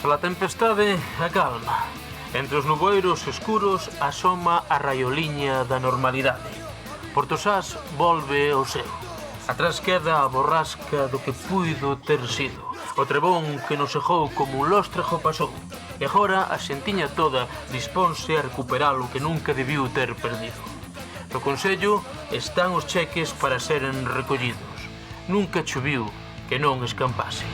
Pola tempestade, a calma. Entre os nuboiros escuros asoma a raioliña da normalidade. Portosás volve ao seu. Atrás queda a borrasca do que puido ter sido. O trebón que nos cegou como un lóstrego pasou. E agora a xentiña toda dispónse a recuperar o que nunca debiu ter perdido. No Consello están os cheques para seren recollidos. Nunca choviu que non escampase.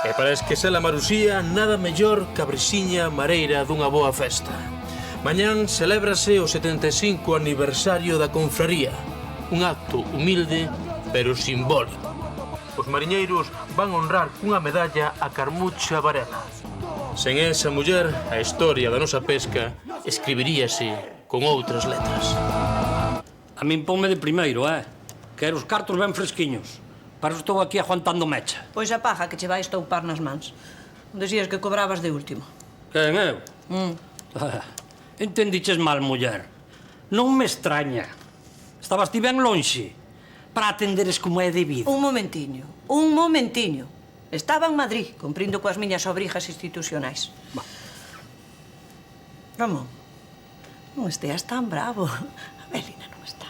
E para esquecer a Marusía, nada mellor que a brisiña mareira dunha boa festa. Mañán celébrase o 75 aniversario da confraría. Un acto humilde, pero simbólico. Os mariñeiros van honrar cunha medalla a Carmucha Varela. Sen esa muller, a historia da nosa pesca escribiríase con outras letras. A min ponme de primeiro, Quero os cartos ben fresquiños. Para eso estou aquí aguantando mecha. Pois a paja que che vai estoupar nas mans. Decías que cobrabas de último. Quen, eu? Entendiches mal, muller. Non me extraña. Estabas ti ben lonxe para atenderes como é debido. Un momentiño. Estaba en Madrid, cumprindo coas miñas obrigas institucionais. Ramón, non esteas tan bravo. A Belina non está.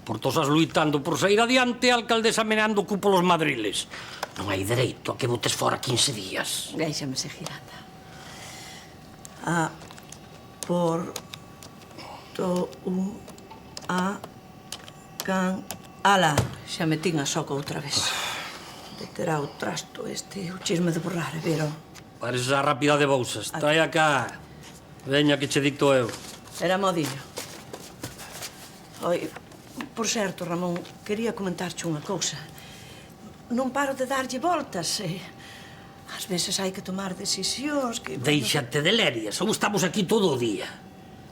Portosas luitando por sair adiante, a alcaldesa meneando cu polos madriles. Non hai dereito a que botes fora 15 días. Déixame seguir, anda. A por to un a can... Ala, xa me tin a soco outra vez. Terá o trasto este, o chisme de borrar, vero? Pareces a rápida de bousas. Trae acá. Veña que che dicto eu. Era modiño. Oi, por certo, Ramón, quería comentarche unha cousa. Non paro de darlle voltas, ás veces hai que tomar decisións que... Déixate de lerias, ou estamos aquí todo o día.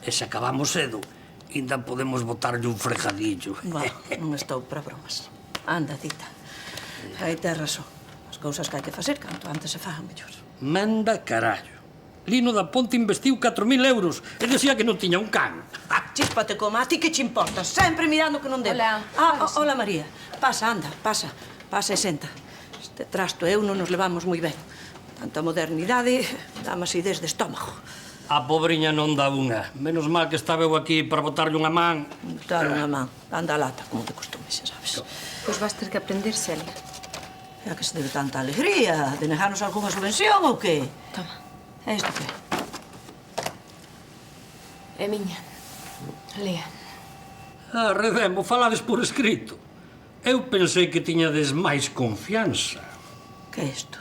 E se acabamos cedo, ainda podemos botarlle un fregadillo. Non estou para bromas. Anda, dita. Aí tes razón. As cousas que hai que facer, canto antes se fagan mellor. Manda carallo. Lino da Ponte investiu 4.000 euros e decía que non tiña un can. Chíspate, coma, a ti que che importa? Sempre mirando que non debe. Hola. Hola, María. Pasa, anda, pasa. Pasa e senta. Este trasto e eu non nos levamos moi ben. Tanta modernidade dá acidez de estómago. A pobriña non dá unha. Menos mal que estaba eu aquí para botarlle unha man. Botar unha man. Anda a lata, como de costume, xa sabes. Pois vas ter que aprender, Celia. É a que se debe tanta alegría? De negarnos algunha subvención ou que? Toma. É isto que? É miña. Lea. Redemo, falades por escrito. Eu pensei que tiñades máis confianza. Que é isto?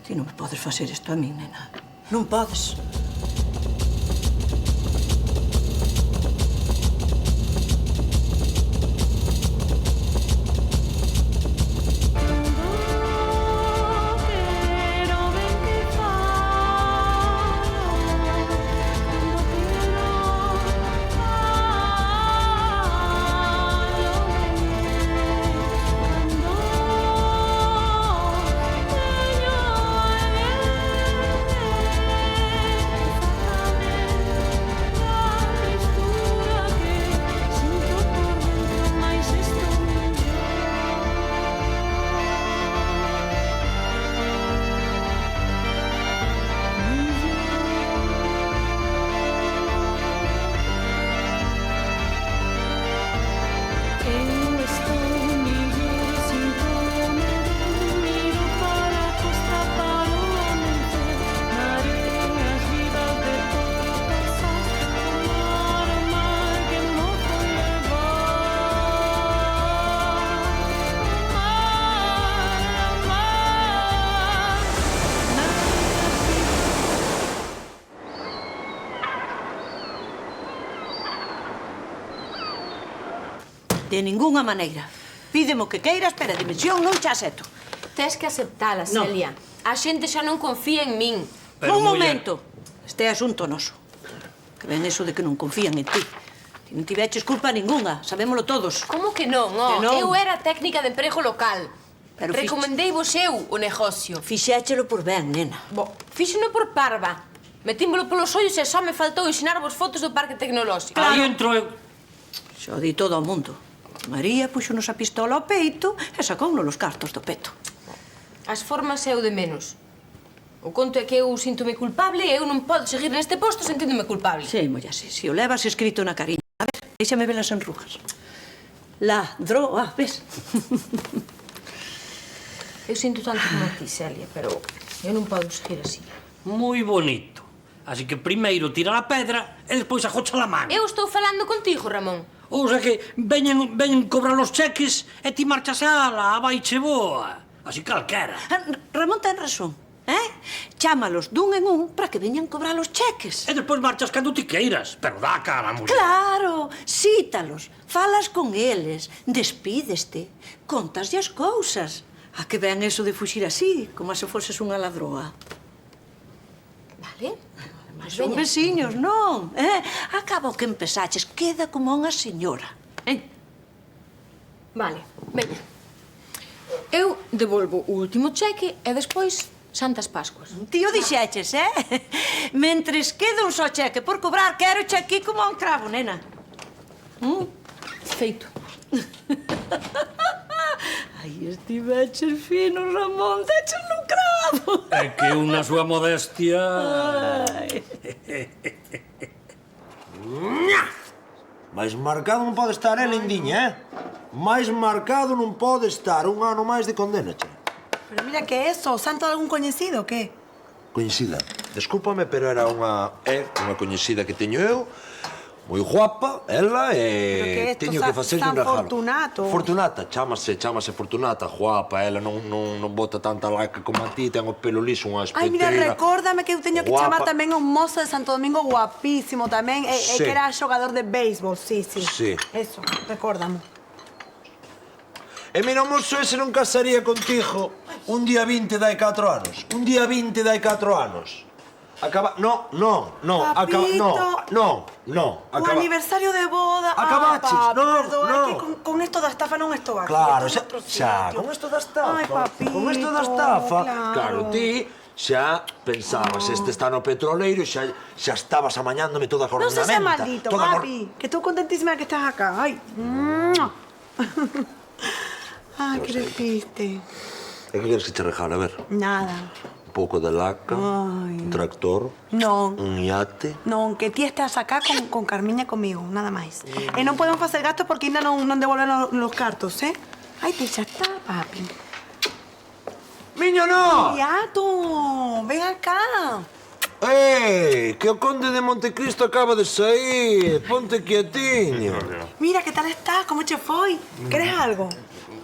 Ti non me podes facer isto a min, nena. Non podes. De ningunha maneira. Pídeme o que queiras, pero a dimensión non xa acepto. Tes que aceptala, No. Celia. A xente xa non confía en min. Pero, Un muller- momento. Este é asunto noso. Que ven eso de que non confían en ti. Ti non tiveches culpa ningunha, sabémolo todos. Como que non? Que non? Eu era técnica de emprego local. Pero Recomendei vos eu o negocio. Fixéchelo por ben, nena. Fíxeno por parva. Metímolo polos ollos e só me faltou ensinarvos fotos do parque tecnolóxico. Aí entro eu. Xo di todo ao mundo. María puxonos a pistola ao peito e sacounos os cartos do peto. As formas é o de menos. O conto é que eu síntome culpable e eu non podo seguir neste posto sentíndome culpable. Sí, molla, sí, si o levas escrito na cariña. A ver, déxame ver as enrugas. Ladroa, ves? Eu sinto tanto como a ti, Celia, pero eu non podo seguir así. Moi bonito. Así que primeiro tira a pedra e despois agocha a man. Eu estou falando contigo, Ramón. Ou sea que veñen cobrar os cheques e ti marchas a ala, a baiche boa. Así calquera. Ramón ten razón, Chámalos dun en un para que veñan cobrar os cheques. E despois marchas cando ti queiras, pero dá cara, muller. Claro, cítalos, falas con eles, despídeste, contaslle as cousas. A que ven eso de fuxir así, como se foses unha ladroa. Vale? Mas son veciños, non? Acaba o que empezaches, queda como unha señora. Vale, veña. Eu devolvo o último cheque e despois Santas Pascuas. Ti o dixeches, Mentres queda un só cheque por cobrar, quero che aquí como a un cravo, nena. Feito. Ai, estiveches fino, Ramón, deches no cravo. É que unha súa modestia... Ai. Mais marcado non pode estar, lindiña, Mais marcado non pode estar, un ano máis de condena, che. Pero mira, que é eso? ¿Santo de algún coñecido, o qué? Coñecida. Descúlpame, pero era unha coñecida que teño eu, moi guapa, ela, e teño que facerlle un regalo. Fortunato. Fortunata, chámase Fortunata, guapa, ela non bota tanta laca como a ti, ten o pelo liso, unha espeteira. Ai, mira, recórdame que eu teño que guapa. chamar tamén a un mozo de Santo Domingo guapísimo tamén, Sí. que era xogador de béisbol, sí. Sí. Eso, recórdame. E mira, o mozo ese non casaría contigo un día 20 dai 4 anos. Un día 20 dai 4 anos. Acaba... No. Papito. No. O Acaba... aniversario de boda. Acabaches, papi, no. perdoa, que con esto da estafa non estou aquí. Claro, estou xa, noutro con sitio. isto da estafa. Ai, papito, Con isto da estafa. claro. Ti xa pensabas, este está no petroleiro, xa estabas amañándome toda a Non cornamenta. seas maldito, papi, que estou contentísima de que estás acá. Ay. Ay, que despiste. E que queres que che regale? A ver, Nada. un pouco de laca, Ai. un tractor, Non. un iate. Non, que ti estás acá con Carmiña comigo, nada máis. E non podemos facer gastos porque ainda non devolven los cartos, Ai, te xa está, papi. Miño, no! Iato, ven acá. Que o conde de Montecristo acaba de sair. Ponte quietiño. Mira, que tal estás? Como che foi? Queres algo?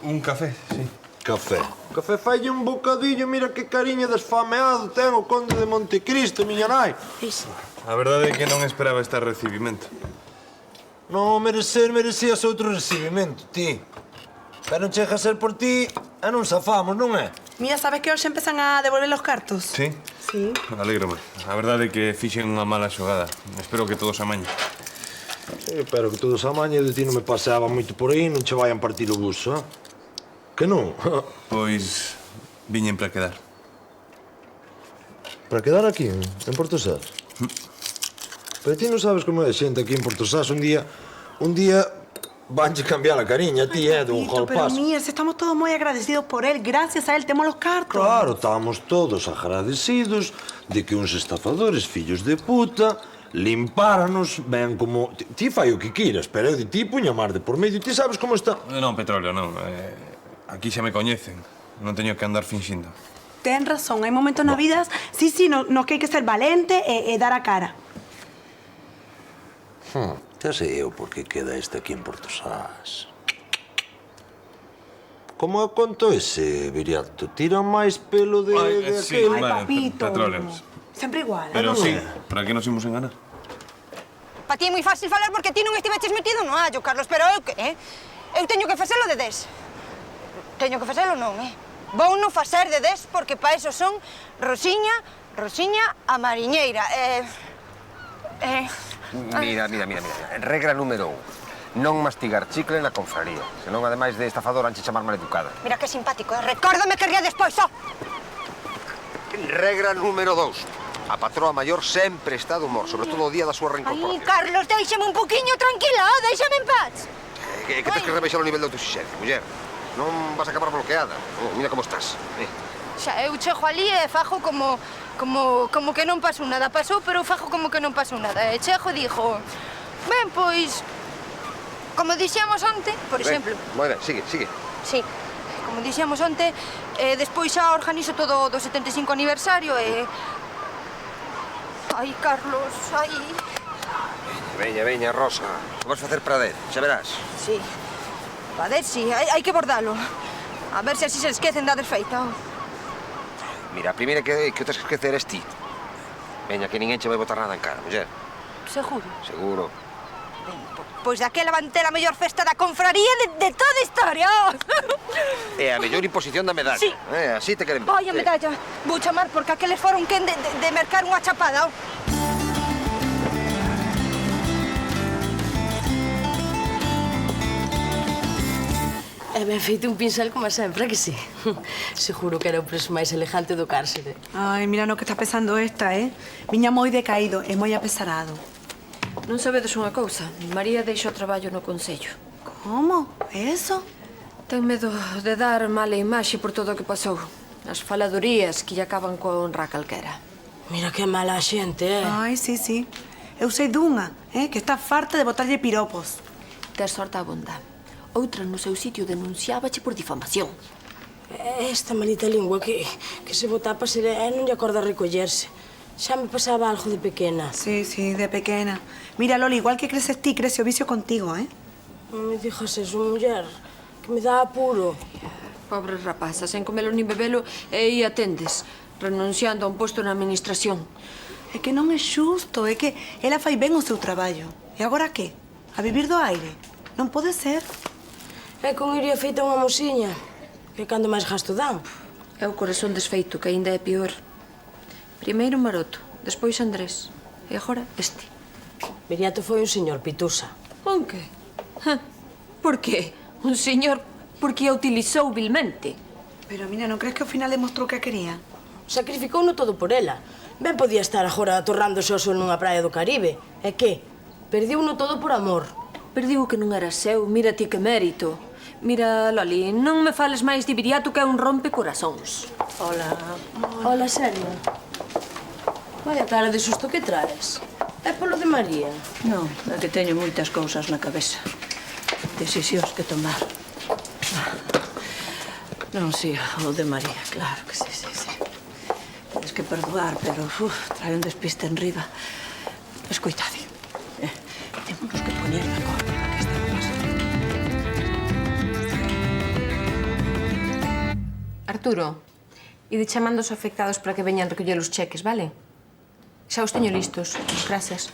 Un café, sí. Café. Café falle un bocadillo, mira que cariño desfameado ten o conde de Montecristo, miña nai. Iso. A verdade é que non esperaba este recibimento. Non, merecías outro recibimento, ti. Pero non chega a ser por ti e non zafamos, non é? Mira, sabes que hoxe empezan a devolver los cartos? Sí? Sí. Alégrome. A verdade é que fixen unha mala xogada. Espero que todos amañen. Sí, pero que todos amañe de ti non me paseaba moito por aí, non che vayan partir o buso, Que non? Pois viñen para quedar. Para quedar aquí, en Portosás? Pero ti non sabes como é a xente aquí en Portosás. Un día vanche cambiar a cariña, ti, dun Papito, pero jolpazo. mira, estamos todos moi agradecidos por él. Gracias a él temos los cartos. Claro, estamos todos agradecidos de que uns estafadores, fillos de puta, limpáranos, ben como... Ti fai o que queiras, pero eu de ti puña mar de por medio. Ti sabes como está... Non, petróleo, non. Aquí xa me coñecen. Non teño que andar finxindo. Ten razón, hai momentos na vida, sí, no que hai que ser valente e dar a cara. Xa sei eu por que queda este aquí en Portosás. Como conto ese, Viriato? Tira máis pelo de sí, aquel. Ai, vale, papito. petróleo. Sempre igual. Pero sí, para que nos imos enganar? Pa ti é moi fácil falar porque ti non estiveches metido no allo, Carlos, pero eu que, Eu teño que facelo de des. Teño que facelo non, Vou non facer de des porque pa eso son Rosiña a mariñeira, Mira. Regra número 1. Non mastigar chicle na confraría. Senón, ademais de estafadora, anche chamar maleducada. Mira que simpático, Recórdame que ría despois, Regra número 2. A patroa maior sempre está de humor, sobre todo o día da súa Ai, reincorporación. Carlos, déixame un poquinho tranquila, déixame en paz. Que tens que rebaixar o nivel de autoexigencia, muller. Non vas a acabar bloqueada. Mira como estás. Xa, eu chego ali e fajo como que non pasou nada. Pasou, pero fajo como que non pasou nada. E chego e digo, ben, pois, como dixemos onte, por exemplo. Moi ben, sigue. Sí, como dixemos onte, despois xa organizo todo do 75 aniversario e... Ai, Carlos, ai... Veña, Rosa. O vas facer para Ded, xa verás. Sí, a ver, sí, hai que bordalo. A ver se así se esquecen da desfeita. Mira, a primeira que o tens que esquecer es ti. Veña, que ninguén che vai botar nada en cara, muller. Seguro? Seguro. Ben, pois daquela van ter a mellor festa da confraría de toda a historia. É a mellor imposición da medalla. Sí. Así te queremos. Vai, a medalla. Vou chamar porque aqueles foron quen de mercar unha chapada. E ben feito un pincel como sempre, que sí? Seguro que era o preso máis elegante do cárcere. Ai, mira no que está pesando esta, Viña moi decaído e moi apesarado. Non sabedes unha cousa? María deixa o traballo no Concello. Como? Eso? Ten medo de dar mala imaxe por todo o que pasou. As faladorías que lle acaban coa honra calquera. Mira que mala xente, Ai, sí. Eu sei dunha, que está farta de botarlle piropos. Tes sorte abonda. Outra no seu sitio denunciábache por difamación. Esta malita lingua que se bota para ser non lle acorda recollerse. Xa me pasaba algo de pequena. Sí, de pequena. Mira, Loli, igual que creces ti, crece o vicio contigo, Non me dixas eso, muller, que me dá apuro. Pobre rapaza, sen comelo nin bebelo e aí atendes, renunciando a un posto na administración. É que non é xusto, é que ela fai ben o seu traballo. E agora que? A vivir do aire? Non pode ser. É con iría feita unha mosiña, que cando máis gasto dan. É o corazón desfeito, que aínda é pior. Primeiro Maroto, despois Andrés, e agora este. Viriato foi un señor pitusa. Un que? Por qué? Un señor porque a utilizou vilmente. Pero, mira, non crees que ao final demostrou que a quería? Sacrificouno todo por ela. Ben podía estar agora atorrándose o sol nunha praia do Caribe. E que? Perdiuno todo por amor. Perdiu o que non era seu, mira ti que mérito. Mira, Loli, non me fales máis de Viriato que é un rompecorazóns. Hola, Sergio. Vaya cara de susto que traes. É polo de María? Non, é que teño moitas cousas na cabeza. Decisións que tomar. Non, si, o de María, claro que sí. Tens que perdoar, pero trae un despiste en riba. Escoitade. Temos que poñer de acordo para que este pase. Arturo, ide chamando os afectados para que veñan recoller os cheques, vale? Xa os teño listos. Gracias.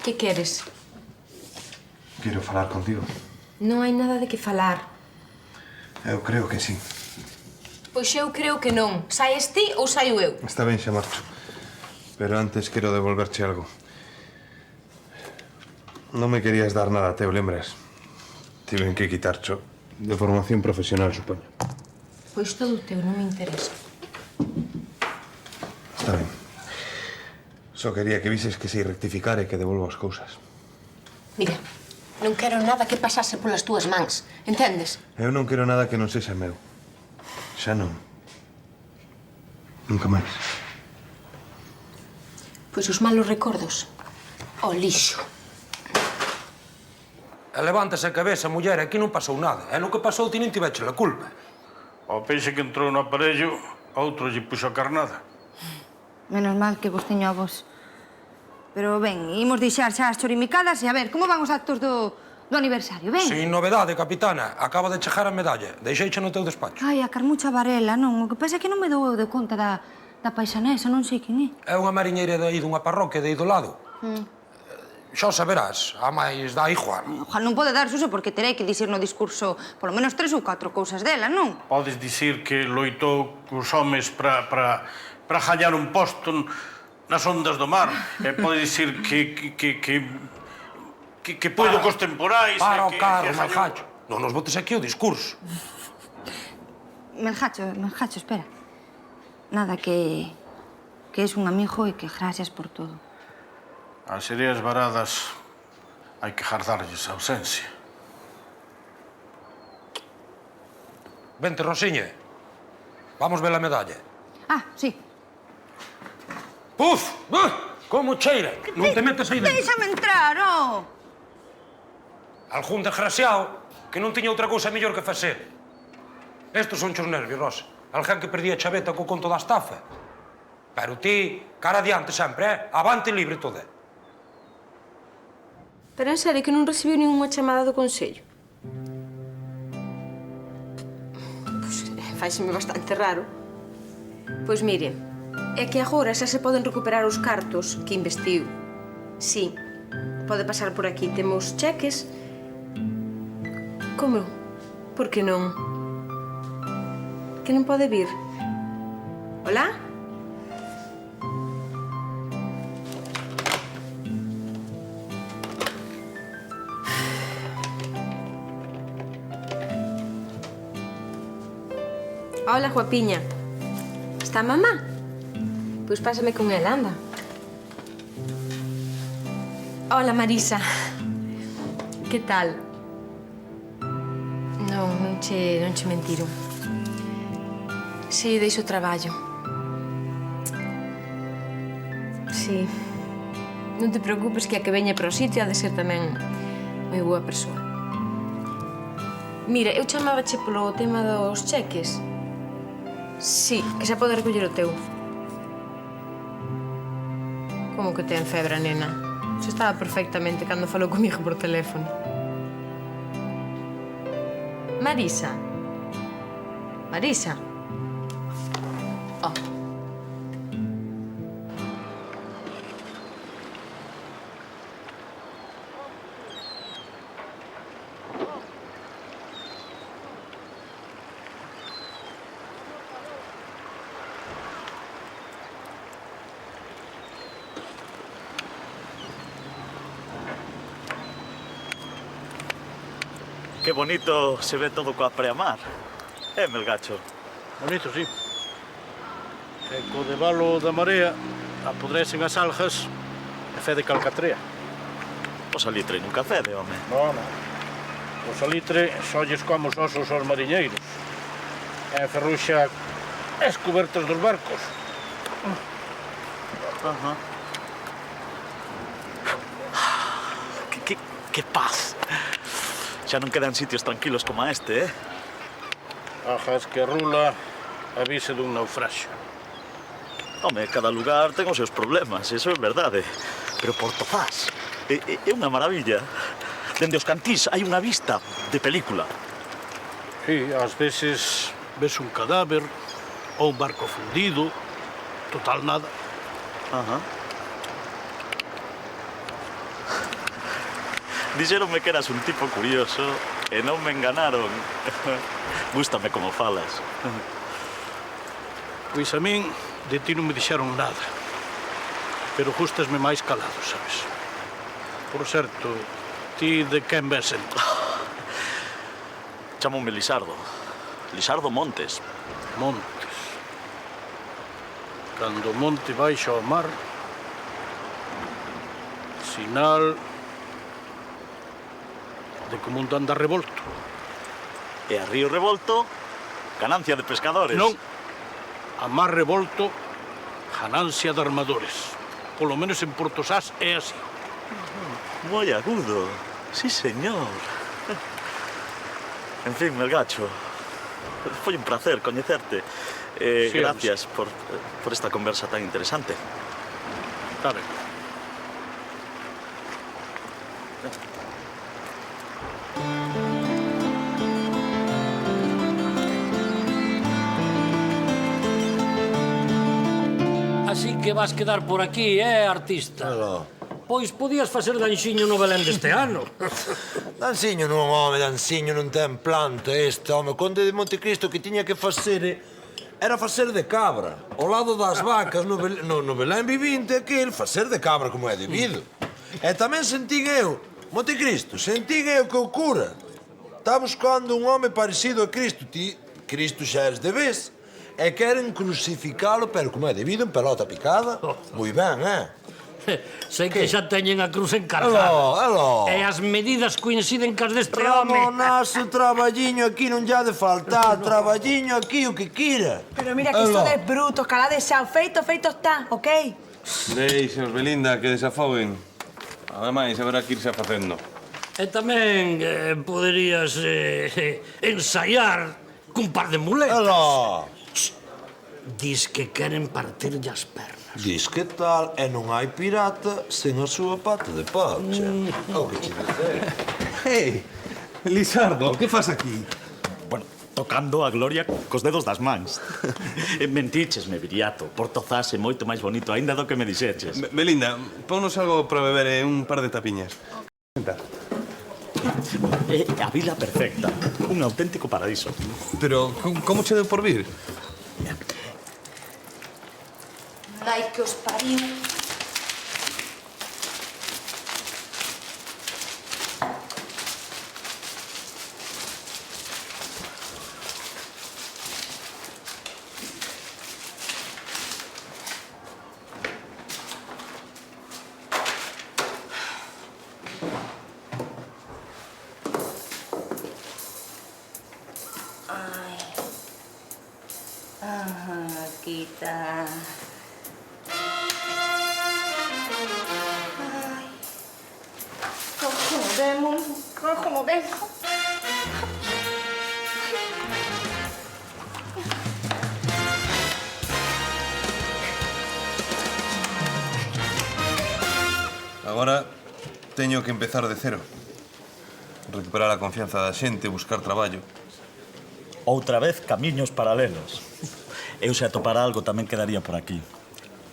Que queres? Quero falar contigo. Non hai nada de que falar. Eu creo que sí. Pois eu creo que non. Saes ti ou saio eu? Está ben, xa marcho. Pero antes quero devolverche algo. Non me querías dar nada, Teo, lembras? Tiven que quitarcho. De formación profesional, supoño. Pois todo teu, non me interesa. Está ben. Só quería que vises que sei rectificar e que devolvo as cousas. Mira, non quero nada que pasase polas túas mans, entendes? Eu non quero nada que non sexa meu. Xa non. Nunca máis. Pois os malos recordos, ao lixo. E levántase a cabeza, muller, aquí non pasou nada. E no que pasou ti non tiveche a culpa. Ao peixe que entrou no aparello, outro lle puxo a carnada. Menos mal que vos teño a vos. Pero ben, imos deixar xa as chorimicadas e a ver, como van os actos do aniversario, ben? Sin novedade, capitana. Acaba de chegar a medalla. Deixeixa no teu despacho. Ai, a Carmucha Varela, non. O que pasa é que non me dou eu de conta da paisanesa, non sei quen É é. unha mariñeira de aí dunha parroquia de aí do lado. Xa o saberás, a máis da Juan. Ojalá non pode dar uso porque terei que dicir no discurso polo menos 3 ou 4 cousas dela, non? Podes dicir que loitou cos homes para gañar un posto nas ondas do mar. E podes dicir que puido cos temporais... Para o carro, Melgacho. Non nos botes aquí o discurso. Melgacho, espera. Nada, que és un amigo e que gracias por todo. As sereas varadas hai que gardarlles a ausencia. Vente, Rosiña. Vamos ver a medalla. Ah, sí. Puf! Como cheira? Non te metes aí dentro. Déixame entrar, oh! Algún desgraciado que non tiña outra cousa mellor que facer. Estos son chos nervios, Rosa. Alguén que perdía a chaveta co conto da estafa. Pero ti, cara adiante sempre, avante libre toda. Pero en serio que non recibiu ninguna chamada do Consello? Pois, faiseme bastante raro. Pois mire, é que agora xa se poden recuperar os cartos que investiu. Sí, pode pasar por aquí. Temos cheques. Como? Por que non? Que non pode vir? Hola? Hola, guapiña. Está mamá? Pois pásame con ela, anda. Hola, Marisa. Que tal? Non che mentiron. Si, deixo o traballo. Si. Non te preocupes que a que veña para o sitio ha de ser tamén moi boa persoa. Mira, eu chamábache polo tema dos cheques. Sí, que xa pode recoller o teu. Como que ten febre, nena? Se estaba perfectamente cando falou comigo por teléfono. Marisa. Marisa. Oh. Que bonito se ve todo coa preamar. Melgacho? Bonito, sí. E co debalo da marea apodrecen as algas e fede calcatrea. O salitre nunca fede, home. Non. O salitre xolles como os osos aos mariñeiros. E enferruxa as cobertas dos barcos. Ajá. Que paz. Xa non quedan sitios tranquilos como este, Ajas que rula avise dun naufraxio. Home, cada lugar ten os seus problemas, eso é verdade. Pero Portozás é unha maravilla. Dende os cantís hai unha vista de película. Sí, ás veces ves un cadáver ou un barco fundido, total nada. Ajá. Dixeronme que eras un tipo curioso e non me enganaron. Gústame como falas. Pois a min de ti non me dixeron nada. Pero gustasme máis calado, sabes? Por certo, ti de quen ves entón? Chámome Lisardo. Lisardo Montes. Montes. Cando o monte baixa ao mar, sinal de que o mundo anda revolto. E a río revolto, ganancia de pescadores. Non. A mar revolto, ganancia de armadores. Polo menos en Portozás é así. Moi agudo. Sí, señor. En fin, Melgacho, foi un placer coñecerte. Gracias por esta conversa tan interesante. Está ben. Así que vas quedar por aquí, artista? Claro. Pois podías facer danxiño no Belén deste ano. Dansiño non, home, dansiño non ten planta este, home. Conde de Montecristo que tiña que facer era facer de cabra. Ao lado das vacas, no Belén vivinte, aquel, facer de cabra como é debido. E tamén sentín eu, Montecristo, sentín eu que o cura está buscando un home parecido a Cristo. Ti, Cristo xa eres de vez. E queren crucificalo, pero como é debido, en pelota picada. Moi ben, Sei que xa teñen a cruz encargada. Aló. E as medidas coinciden cas deste home. Ramonazo, traballiño aquí non lle ha de faltar. Traballiño aquí, o que quira. Pero mira que isto de brutos, calá deixado. Feito está, ok? Deixos, Belinda, que desafoguen. Ademais, haberá que irse facendo. E tamén poderías ensaiar cun par de muletas. Aló. Dis que queren partirlle as pernas. Dis que tal e non hai pirata sen a súa pata de paucha. O que che dice? Hey, Lisardo, que fas aquí? Bueno, tocando a gloria cos dedos das mans. Mentichesme, Viriato. Portozás é moito máis bonito aínda do que me dixeches. Belinda, ponnos algo para beber e un par de tapiñas. Senta. A vila perfecta. Un auténtico paraíso. Pero, como che deu por vir? Ai, que os pariu. Ai. Aquí está. Como ven. Agora teño que empezar de cero. Recuperar a confianza da xente, buscar traballo. Outra vez camiños paralelos. Eu se atopara algo tamén quedaría por aquí.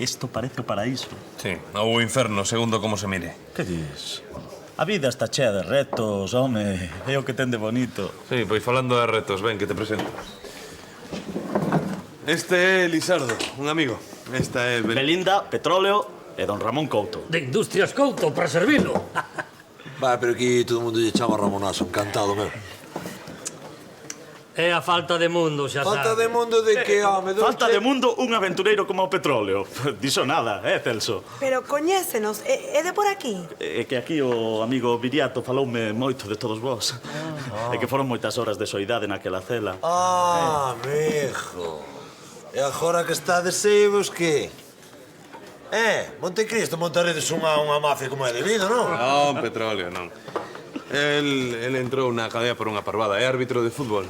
Isto parece o paraíso. Sí, ou o inferno, segundo como se mire. Que dis? A vida está chea de retos, home. É o que ten de bonito. Sí, pois falando de retos, ven, que te presento. Este é Lisardo, un amigo. Esta é Belinda, Petróleo e don Ramón Couto. De Industrias Couto, para servilo. Vai, pero aquí todo o mundo lle chama Ramonazo, encantado, meu. É a falta de mundo, xa sabes. Falta de mundo de que, home? Falta de mundo un aventureiro como o Petróleo. Diso nada, Celso? Pero coñécenos, é de por aquí? É que aquí o amigo Viriato faloume moito de todos vós. É que foron moitas horas de soidade naquela cela. Amigo. E agora que estades seivos, que? Montecristo montaredes unha mafia como é debido, non? Non, Petróleo, non. El entrou na cadea por unha parvada, é árbitro de fútbol.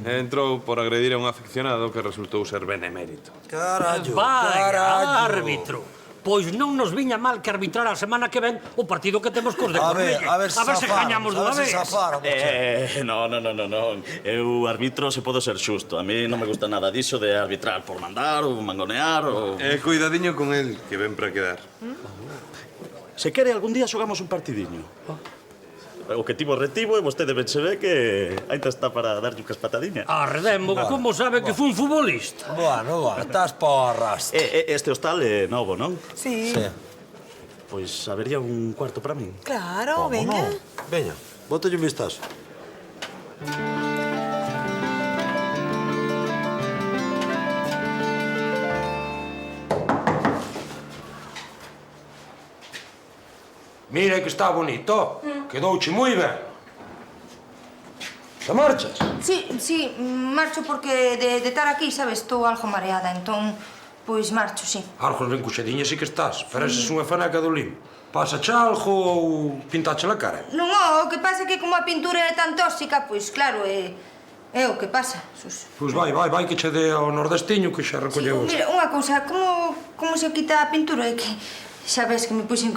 Entrou por agredir a un aficionado que resultou ser benemérito. Carallo, Vaya, árbitro. Pois non nos viña mal que arbitrar a semana que ven o partido que temos cos de Cornellá. A ver se gañamos dunha vez. Non. Eu arbitro se podo ser xusto. A mí non me gusta nada diso de arbitrar por mandar ou mangonear ou... Cuidadiño con el, que ven para quedar. Se quere, algún día xogamos un partidiño. O que tivo retivo e vostede ben se ve que ainda está para darlle unas patadiñas. Arredemo, como sabe que fun futbolista? Bueno, estás porras. Este hostal é novo, non? Sí. Pois habería un cuarto para min. Claro, veña. Veña, bótalle un vistazo. Mira que está bonito. Quedouche moi ben. Te marchas? Sí, marcho porque de estar aquí, sabes, estou algo mareada, entón, pois marcho, sí. Algo ben cuxadiña sí que estás. Pareces unha faneca do limbo. Pásache algo ou pintache a cara? Non, o que pasa é que como a pintura é tan tóxica, pois claro, é o que pasa, Sus. Pois vai que che dé ao nordestiño que xa recolleu. Sí, mira, unha cousa, como se quita a pintura? É que xa ves que me puxen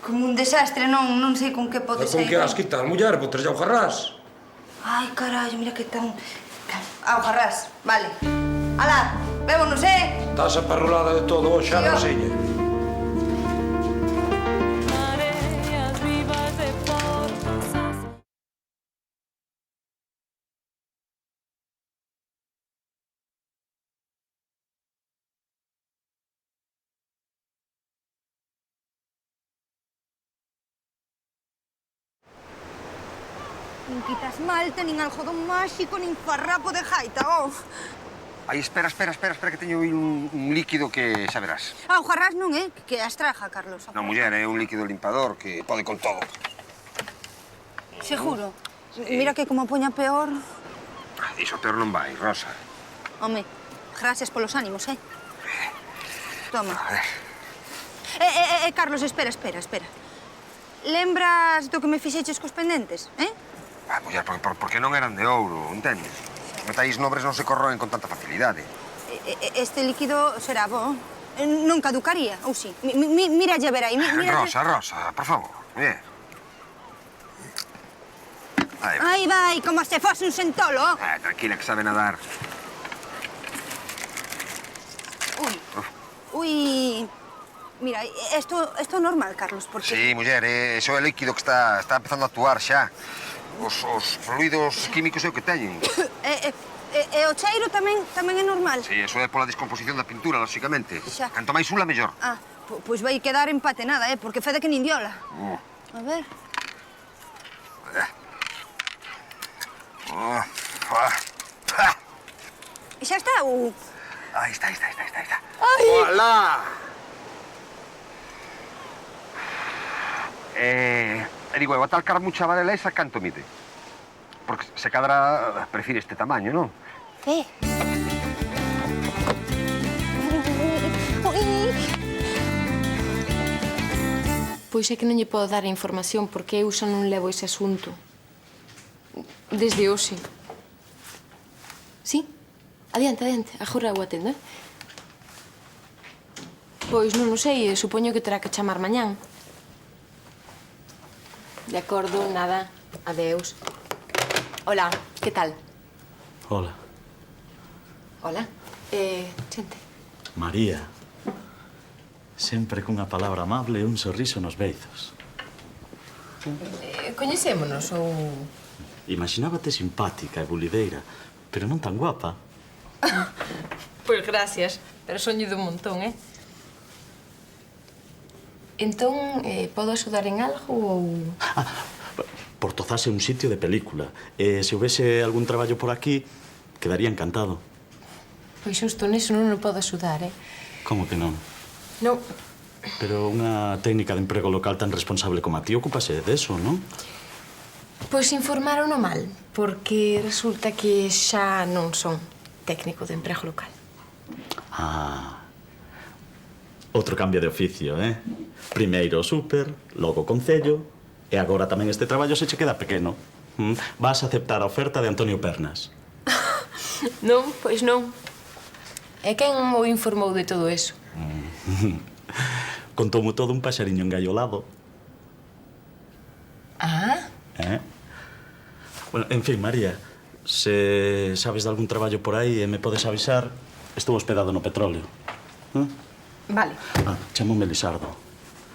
como un desastre, non sei con que pode sair. Con que as quitar, muller? Botes de aujarrás. Ai, carallo, mira que tan... Aujarrás, vale. Alá, vémonos, Estás aparrolada de todo, xa, Rosiña. Nin quitas malte, nin algodón máxico, nin farrapo de jaita, Ai, espera, que teño un líquido que xa verás. O jarrás non, que a estraja, Carlos. Non, muller, é un líquido limpador que pode con todo. Seguro. Mira que como poña peor... Iso peor non vai, Rosa. Home, gracias polos ánimos, Toma. A ver. Carlos, espera. Lembras do que me fixeches cos pendentes, Muller, porque non eran de ouro, entendes? Os metais nobres non se corroen con tanta facilidade. Este líquido será bo. Non caducaría, ou si? Mira a ver aí. Rosa, por favor. Bien. Aí vai, como se fose un sentolo. Tranquila, que sabe nadar. Ui. Mira, esto é normal, Carlos, porque... Sí, muller, iso é líquido que está empezando a actuar xa. Os fluidos químicos é o que teñen. E o cheiro tamén é normal? Sí, eso é pola descomposición da pintura, lóxicamente. Xa. Canto máis ula, mellor. Pois vai quedar empatenada, porque fede que nin diola. A ver... E xa está, Aí está. Ai! Olá! Digo, a tal caramucha varela esa canto mide? Porque se cadra prefire este tamaño, non? Pois é que non lle podo dar a información porque eu xa non levo ese asunto. Desde hoxe. Sí? Adiante. Agora o atendo, Pois non o sei, supoño que terá que chamar mañán. De acordo, nada. Adeus. Hola, que tal? Hola. Hola. Xente. María. Sempre cunha palabra amable e un sorriso nos beizos. Coñecémonos ou... Imaginábate simpática e bulideira, pero non tan guapa. Pois gracias, pero soño dun montón, Entón, podo axudar en algo ou... Portozás é un sitio de película. E se houvese algún traballo por aquí, quedaría encantado. Pois xusto neso non o podo axudar, Como que non? Non. Pero unha técnica de emprego local tan responsable como a ti ocúpase deso, non? Pois informaron mal, porque resulta que xa non son técnico de emprego local. Outro cambio de oficio, Primeiro súper, logo concello, e agora tamén este traballo se che queda pequeno. Vas a aceptar a oferta de Antonio Pernas. Non, pois non. E quen o informou de todo eso? Contoumo todo un paxariño engaiolado. Bueno, en fin, María, se sabes de algún traballo por aí e me podes avisar, estou hospedado no petróleo. Vale. Chamome Lisardo.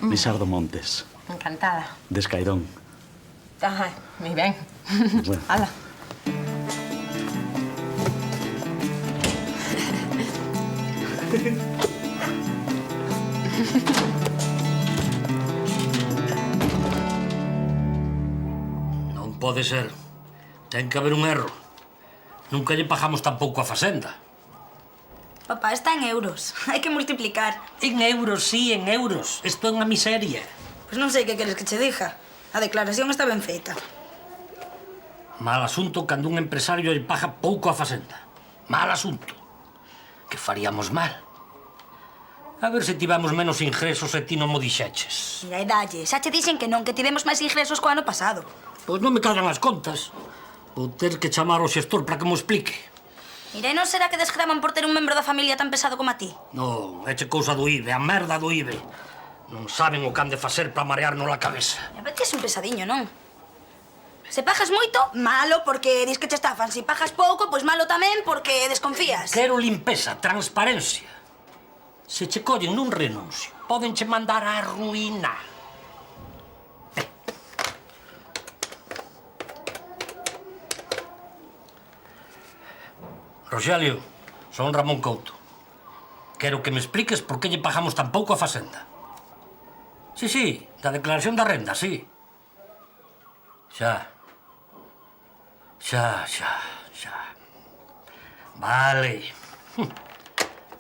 Lisardo Montes. Encantada. De Escairón. Moi ben. Bueno. Hala. Non pode ser. Ten que haber un erro. Nunca lle pagamos tampouco a Facenda. Papá, está en euros. Hai que multiplicar. En euros, sí, en euros. Isto é unha miseria. Pois non sei que queres que che diga. A declaración está ben feita. Mal asunto cando un empresario lle paga pouco a Facenda. Mal asunto. Que faríamos mal. A ver se tivemos menos ingresos e ti non mo dixeches. Mira, e dalle. Xa che dixen que non, que tivemos máis ingresos co ano pasado. Pois non me cadran as contas. Vou ter que chamar ao xestor para que mo explique. Mira, e non será que descreman por ter un membro da familia tan pesado como a ti? Non, éche cousa do IBE, a merda do IBE. Non saben o que han de facer para marearnos a cabeza. A ver que es un pesadiño, non? Se pagas moito, malo porque dis que che estafan. Se pagas pouco, pois malo tamén porque desconfías. Quero limpeza, transparencia. Se che collen nun renuncio, poden che mandar á ruína. Roxelio, son Ramón Couto. Quero que me expliques por que lle pagamos tan pouco a Facenda. Sí, da declaración da renda, sí. Xa. Vale.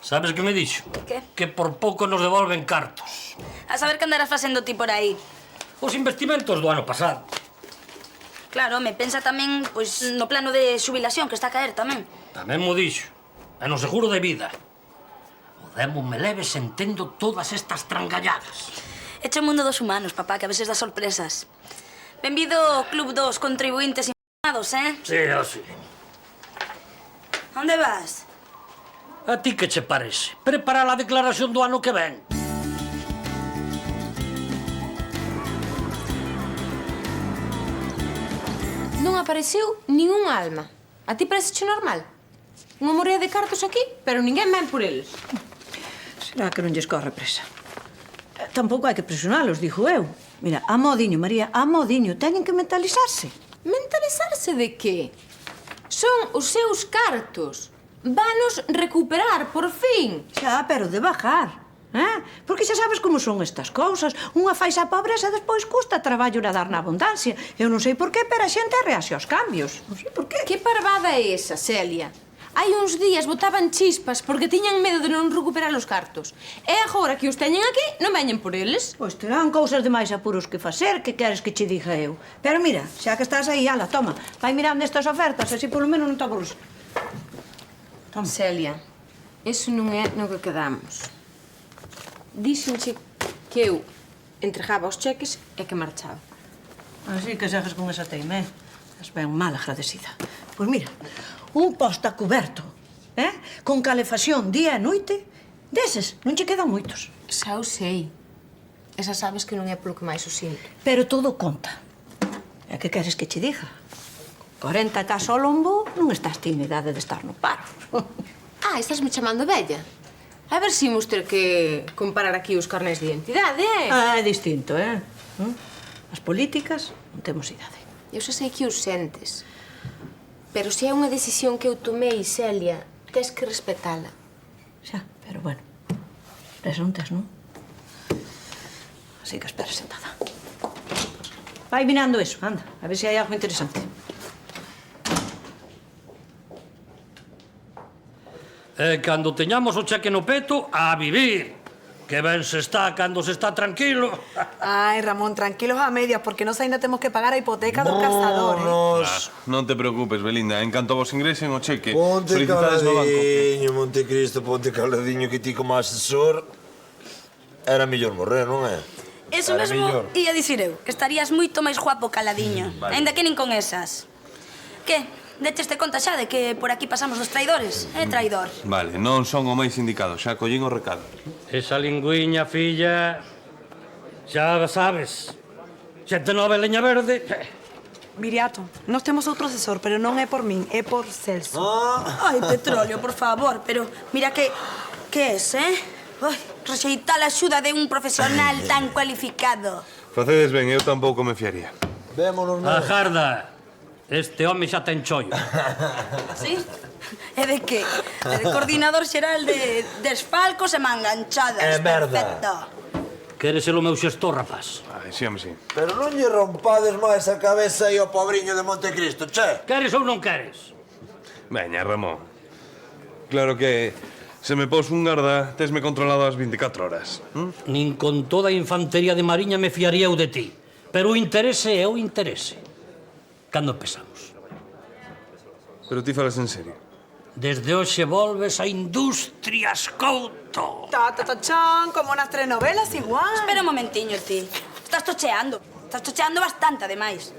Sabes que me dixo? Que? Que por pouco nos devolven cartos. A saber que andarás facendo ti por aí. Os investimentos do ano pasado. Claro, me pensa tamén, pois, no plano de xubilación que está a caer tamén. Tamén mo dixo. E no seguro de vida. O demo me leve sentendo todas estas trangalladas. Eche o mundo dos humanos, papá, que a veces dá sorpresas. Benvido ao club dos contribuintes informados, Sí, así. Onde vas? A ti que che parece? Preparar a declaración do ano que ven. Non apareceu nin un alma. A ti pareceche normal? Unha morea de cartos aquí, pero ninguén ven por eles. Será que non lles corre presa? Tampouco hai que presionalos, digo eu. Mira, a modiño, María, a modiño, teñen que mentalizarse. Mentalizarse de que? Son os seus cartos. Vanos recuperar, por fin. Xa, pero de bajar. Porque xa sabes como son estas cousas. Unha faixa a pobreza e despois custa traballo nadar na abundancia. Eu non sei por qué, pero a xente reaxe aos cambios. Non sei por qué. Que parvada é esa, Celia? Hai uns días botaban chispas porque tiñan medo de non recuperar os cartos. E agora que os teñen aquí, non veñen por eles. Pois terán cousas de máis apuros que facer, que queres que che diga eu. Pero mira, xa que estás aí, ala, toma. Vai mirando estas ofertas, así polo menos non te aburres. Toma. Celia, eso non é no que quedamos. Díxenche que eu entregaba os cheques e que marchaba. Así que segues con esa teima, Estás ben mal agradecida. Pois mira, un posta cuberto, con calefacción día e noite, deses non che quedan moitos. Xa o sei. Esa sabes que non é polo que máis o sinto. Pero todo conta. E que queres que che diga? 40 cas ao lombo, non estás ti en idade de estar no paro. Estás me chamando bella. A ver se imos ter que comparar aquí os carnés de identidade, É distinto, As políticas non temos idade. Eu xa sei que os sentes. Pero se é unha decisión que eu tomei, Celia, tes que respetala. Xa, pero bueno. Eso non tes, non? Así que espera sentada. Vai mirando eso, anda. A ver se hai algo interesante. E cando teñamos o cheque no peto, a vivir. Que ben se está cando se está tranquilo. Ai, Ramón, tranquilos a medias, porque nos ainda temos que pagar a hipoteca do cazador, Non te preocupes, Belinda. En canto vos ingresen o cheque, Ponte solicitades no banco. caladiño, Montecristo, ponte caladiño, que ti como asesor era mellor morrer, non é? Eso Era mesmo mellor. ia dicir eu, que estarías moito máis guapo caladiño. Vale. Ainda que nin con esas. Que? Decheste conta xa de que por aquí pasamos os traidores? É traidor. Vale, non son o máis indicado, xa collín o recado. Esa lingüiña, filla, xa sabes. Xente nova e leña verde. Viriato, nós temos outro asesor, pero non é por min, é por Celso. Ai, petróleo, por favor, pero mira que es, Ai, rexeitar a axuda de un profesional tan cualificado. Facedes ben, eu tampouco me fiaría. Vémonos, Agarda. Este home xa ten chollo. Sí? E de que? De coordinador xeral de desfalcos e manganchadas. É merda. Perfecto. Queres ser o meu xestor, rapaz? Ai, sí, home, sí. Pero non lle rompades máis a cabeza aí ao pobriño de Montecristo, che? Queres ou non queres? Veña, Ramón. Claro que se me pos un garda, tesme controlado as 24 horas. Nin con toda a infantería de Mariña me fiaría eu de ti. Pero o interese é o interese. Cando empezamos? Pero ti falas en serio. Desde hoxe volves a Industrias Couto. Chan, como nas telenovelas igual. Espera un momentiño, ti. Estás tocheando. Estás tocheando bastante, ademais.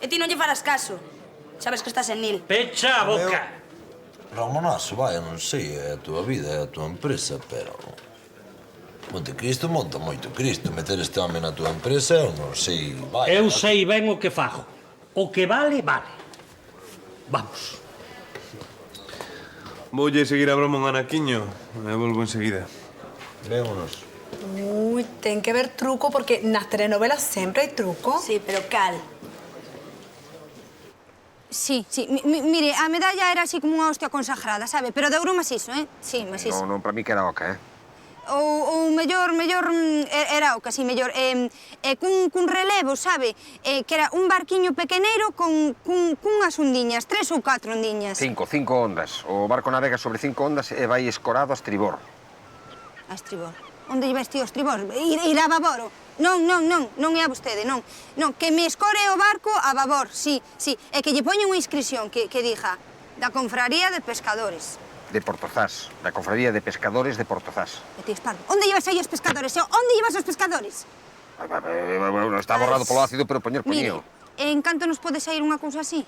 E ti non lle farás caso. Sabes que estás en Nil. Pecha a boca. Ramonazo, vai, non sei, é a túa vida, é a túa empresa, pero... Montecristo monta moito Cristo. Meter este home na túa empresa, eu non sei, vai... Eu sei ben o que fago. O que vale, vale. Vamos. Voulle seguir a broma un anaquiño e volvo enseguida. Vémonos. Ui, ten que ver truco, porque nas telenovelas sempre hai truco. Sí, pero cal. Sí. Mire, a medalla era así como unha hostia consagrada, sabe? Pero de ouro macizo, Sí, macizo. Non, para mí queda oca, ou mellor era o casi mellor, cun relevo, sabe? Que era un barquiño pequeneiro cunhas ondiñas, 3 ou 4 ondiñas. 5 ondas. O barco navega sobre 5 ondas e vai escorado a estribor. A estribor? Onde lle vais ti o estribor? Ir a babor? Non é a vostede, non. Non, que me escore o barco a babor, sí. E que lle poñen unha inscripción que diga da Confraría de Pescadores. De Portozás, da Confraría de Pescadores de Portozás. E ti, Espardo, onde llevas aí os pescadores? Onde llevas os pescadores? Está borrado polo ácido, pero poñío. Mire, en canto nos pode sair unha cousa así?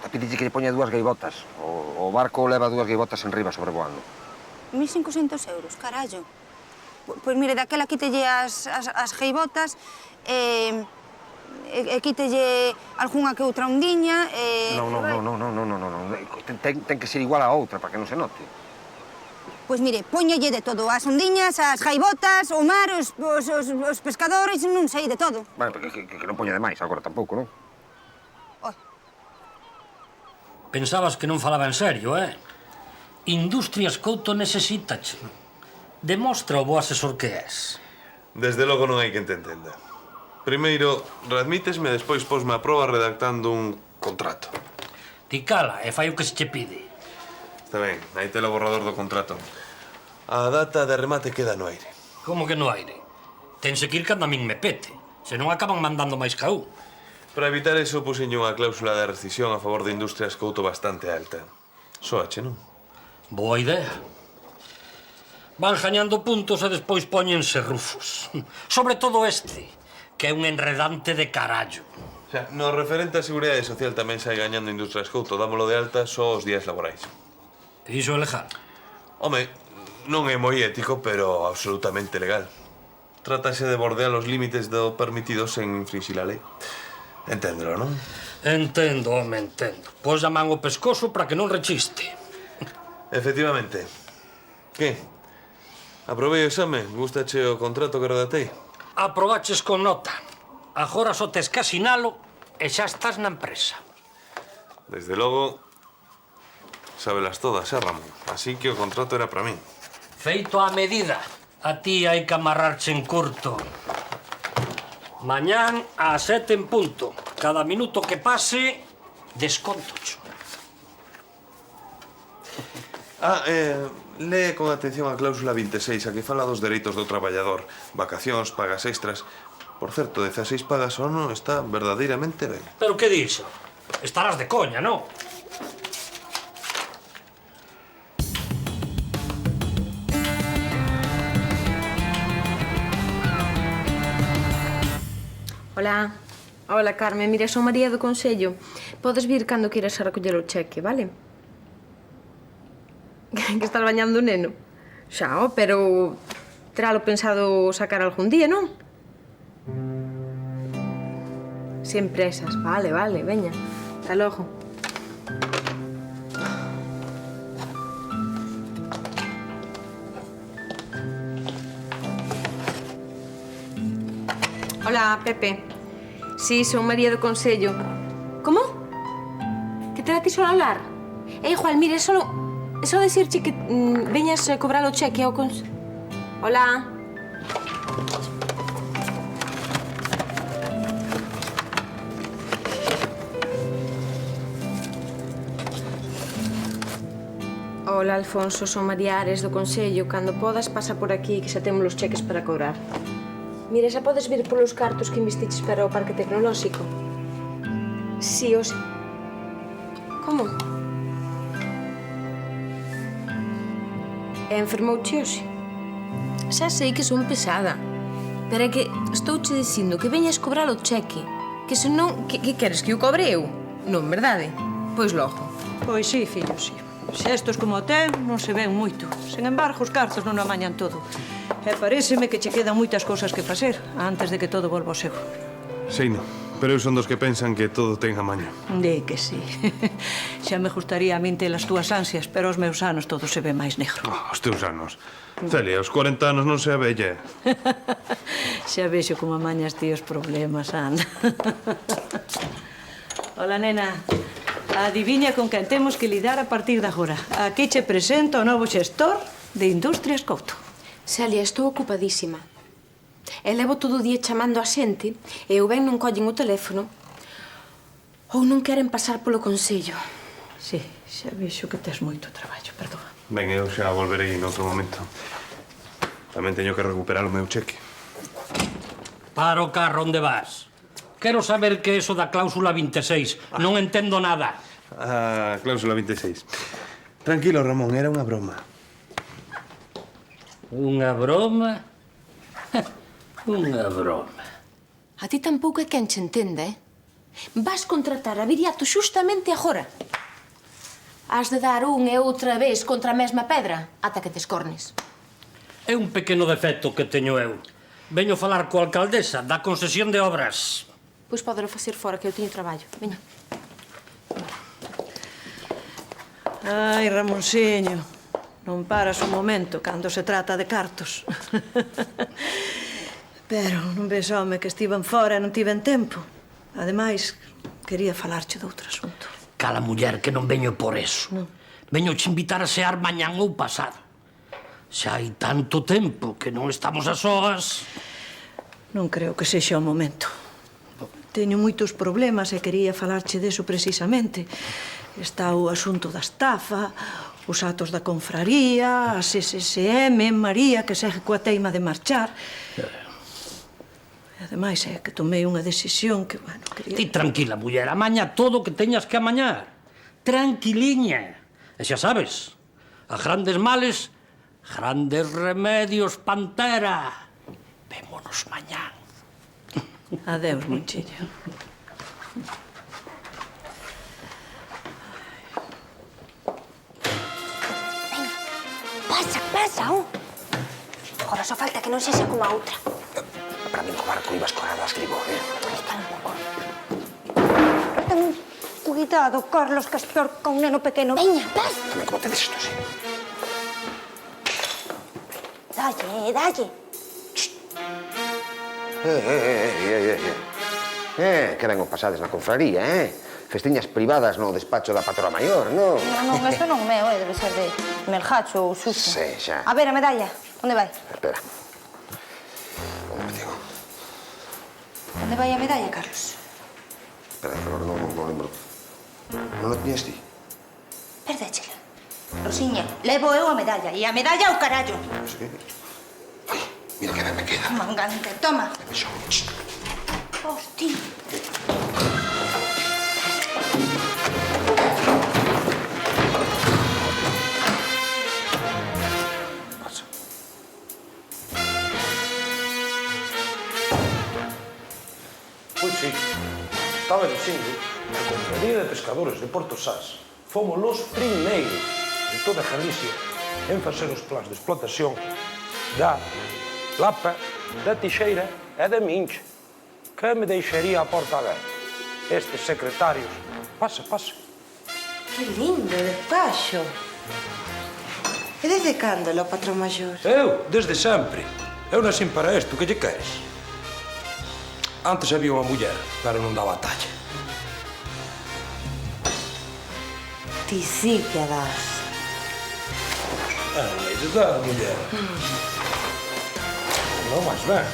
A pídille que lle poña 2 gaivotas. O barco leva 2 gaivotas en riba sobrevoando. 1.500 euros, carallo. Pois mire, daquela quítelle as gaivotas, quítelle algunha que outra ondiña, Non. Ten que ser igual a outra, para que non se note. Pois mire, póñalle de todo, as ondiñas, as gaivotas, o mar, os pescadores, non sei, de todo. Bueno, que non poña demais agora tampouco, non? Pensabas que non falaba en serio, Industrias Couto necesítache. Demostra o bo asesor que és. Desde logo non hai que te entenda. Primeiro, readmítesme, despois posme a proba redactando un contrato. Ti cala e fai o que se che pide. Está ben, aí te o borrador do contrato. A data de remate queda no aire. Como que no aire? Tense que ir cando a min me pete. Se non acaban mandando máis caú. Para evitar eso, puxenlle unha cláusula de rescisión a favor de Industrias Couto bastante alta. Soache, non? Boa idea. Van gañando puntos e despois póñense rufos. Sobre todo este, que é un enredante de carallo. Xa, no referente á Seguridade Social tamén sai gañando Industrias Couto. Dámolo de alta só os días laborais. E iso é legal? Home, non é moi ético, pero absolutamente legal. Trátase de bordear os límites do permitido sen infringir a lei. Enténdelo, non? Entendo, home, entendo. Pois a man o pescozo para que non rechiste. Efectivamente. Que? Aprobei o exame? Gústache o contrato que redactei? Aprobaches con nota. Agora só tes que asinalo e xa estás na empresa. Desde logo, sábelas todas, Ramón. Así que o contrato era para min. Feito a medida. A ti hai que amarrarche en curto. Mañán ás 7 en punto. Cada minuto que pase, descontocho. Lee con atención a cláusula 26, a que fala dos dereitos do traballador. Vacacións, pagas extras. Por certo, 16 pagas ao ano está verdadeiramente ben. Pero que dixo? Estarás de coña, non? Hola. Hola, Carmen. Mira, son María do Consello. Podes vir cando queiras a recoller o cheque, vale? Que estás bañando o neno? Xa, pero teralo pensado sacar algún día, non? Sin presas. Vale, veña. Hasta logo. Hola, Pepe. Sí, son María do Consello. Como? Que te ti solo hablar? É igual, mire, é só decirche que veñas a cobrar o cheque ao cons... Hola. Hola, Alfonso, son María Ares do Consello. Cando podas, pasa por aquí, que xa temos os cheques para cobrar. Mira, xa podes vir polos cartos que investiches para o Parque Tecnolóxico. Sí, os... Como? Enfermouche hoxe? Xa sei que son pesada, pero é que estouche dicindo que veñas cobrar o cheque, que senón... Que queres, que o cobre eu? Non, verdade? Pois logo. Pois sí, fillo, sí. Xestos como o teu non se ven moito. Sen embargo, os cartos non o amañan todo. E paréceme que che quedan moitas cousas que facer antes de que todo volva ao seu. Seino, pero eu son dos que pensan que todo ten amaño. Di que sí. Xa me gustaría a min ter as túas ansias, pero aos meus anos todo se ve máis negro. Os teus anos. Celia, aos 40 anos non se abella. Xa vexo como amañas ti os problemas, anda. Hola, nena. Adiviña con quen temos que lidar a partir de agora. Aquí che presento o novo xestor de Industrias Couto. Celia, estou ocupadísima. E levo todo o día chamando a xente e ou ben non collen o teléfono ou non queren pasar polo consello. Sí, xa vexo que tes moito traballo, perdoa. Ben, eu xa volverei noutro momento. Tamén teño que recuperar o meu cheque. Para o carro, onde vas? Quero saber que é eso da cláusula 26. Non entendo nada. Ah, cláusula 26. Tranquilo, Ramón, era unha broma. Unha broma? Unha broma. A ti tampouco é quen che entenda, eh? Vas contratar a Viriato xustamente agora. Has de dar un e outra vez contra a mesma pedra ata que te escornes. É un pequeno defecto que teño eu. Veño falar coa alcaldesa da concesión de obras. Pois podelo facer fora, que eu teño traballo. Veña. Ai, Ramonsiño, non paras un momento cando se trata de cartos. Pero non ves, home, que estiven fora e non tiven tempo. Ademais, quería falarche de outro asunto. Cala, muller, que non veño por eso. Veño che invitar a sear mañán ou pasado. Xa hai tanto tempo que non estamos a soas. Non creo que sexa o momento. Teño moitos problemas e quería falarche deso precisamente. Está o asunto da estafa, os atos da confraría, as SSM, María, que segue coa teima de marchar. E ademais é que tomei unha decisión que, bueno, quería... Ti tranquila, muller, amaña todo o que teñas que amañar. Tranquiliña. E xa sabes, a grandes males, grandes remedios, pantera. Vémonos mañán. Adeus, Monchiño. Pasa, pasa, oh. Agora só falta que non sexa como a outra. Para min co barco ibas corrado a escribo, Ai, cala un pouco. Ten cuidado, Carlos, que es peor que un neno pequeno. Veña, vas. Tamén como tedes isto, sí. Dalle, dalle. Que ben o pasades na confraría, Festiñas privadas no despacho da patroa maior, non? Non, isto non é meu, debe ser de Melgacho ou Suso. Sí, xa. A ver, a medalla, onde vai? Espera. Onde me digo? Onde vai a medalla, Carlos? Espera, que agora non lembro. Non a tiñas ti? Perdéchela. Rosiña, levo eu a medalla, e a medalla ao carallo. Sí. Ai, mira que ben me queda. Mangante, toma. Xo. Hostia. Pois sí, estaba dicindo que a Confraría de Pescadores de Porto Sás fomos los primeiros de toda Galicia en facer os plans de explotación da lapa, da tixeira e da mincha. Que me deixaría a porta aberta? Estes secretarios... Pasa, pasa. Que lindo despacho. E desde cando lo patrón maior? Eu, desde sempre. Eu nascín para isto, que lle queres? Antes había unha muller, pero non daba talla. Ti sí que das. Hai de dar, muller. Non máis ben.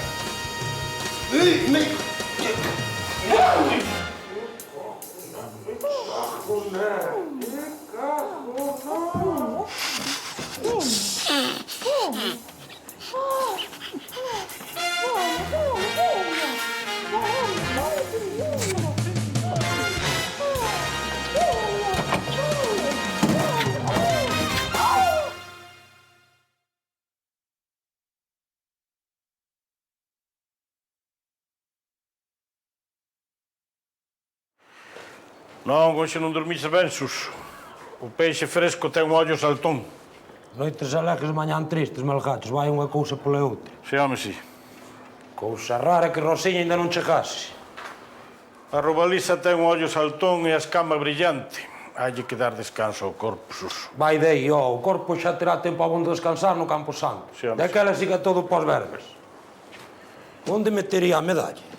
Non, hoxe non dormixe ben, Suso. O peixe fresco ten un ollo saltón. Noites alegres, mañán tristes, Melgachos. Vai unha cousa pola outra. Si, home, si. Cousa rara que Rosiña ainda non chegase. A Robalisa ten un ollo saltón e a escama brillante. Haille que dar descanso ao corpo, Suso. Vai dei, o corpo xa terá tempo abondo de descansar no Campo Santo. Sí, home, Daquela siga todo pós verbes. Onde metería a medalla?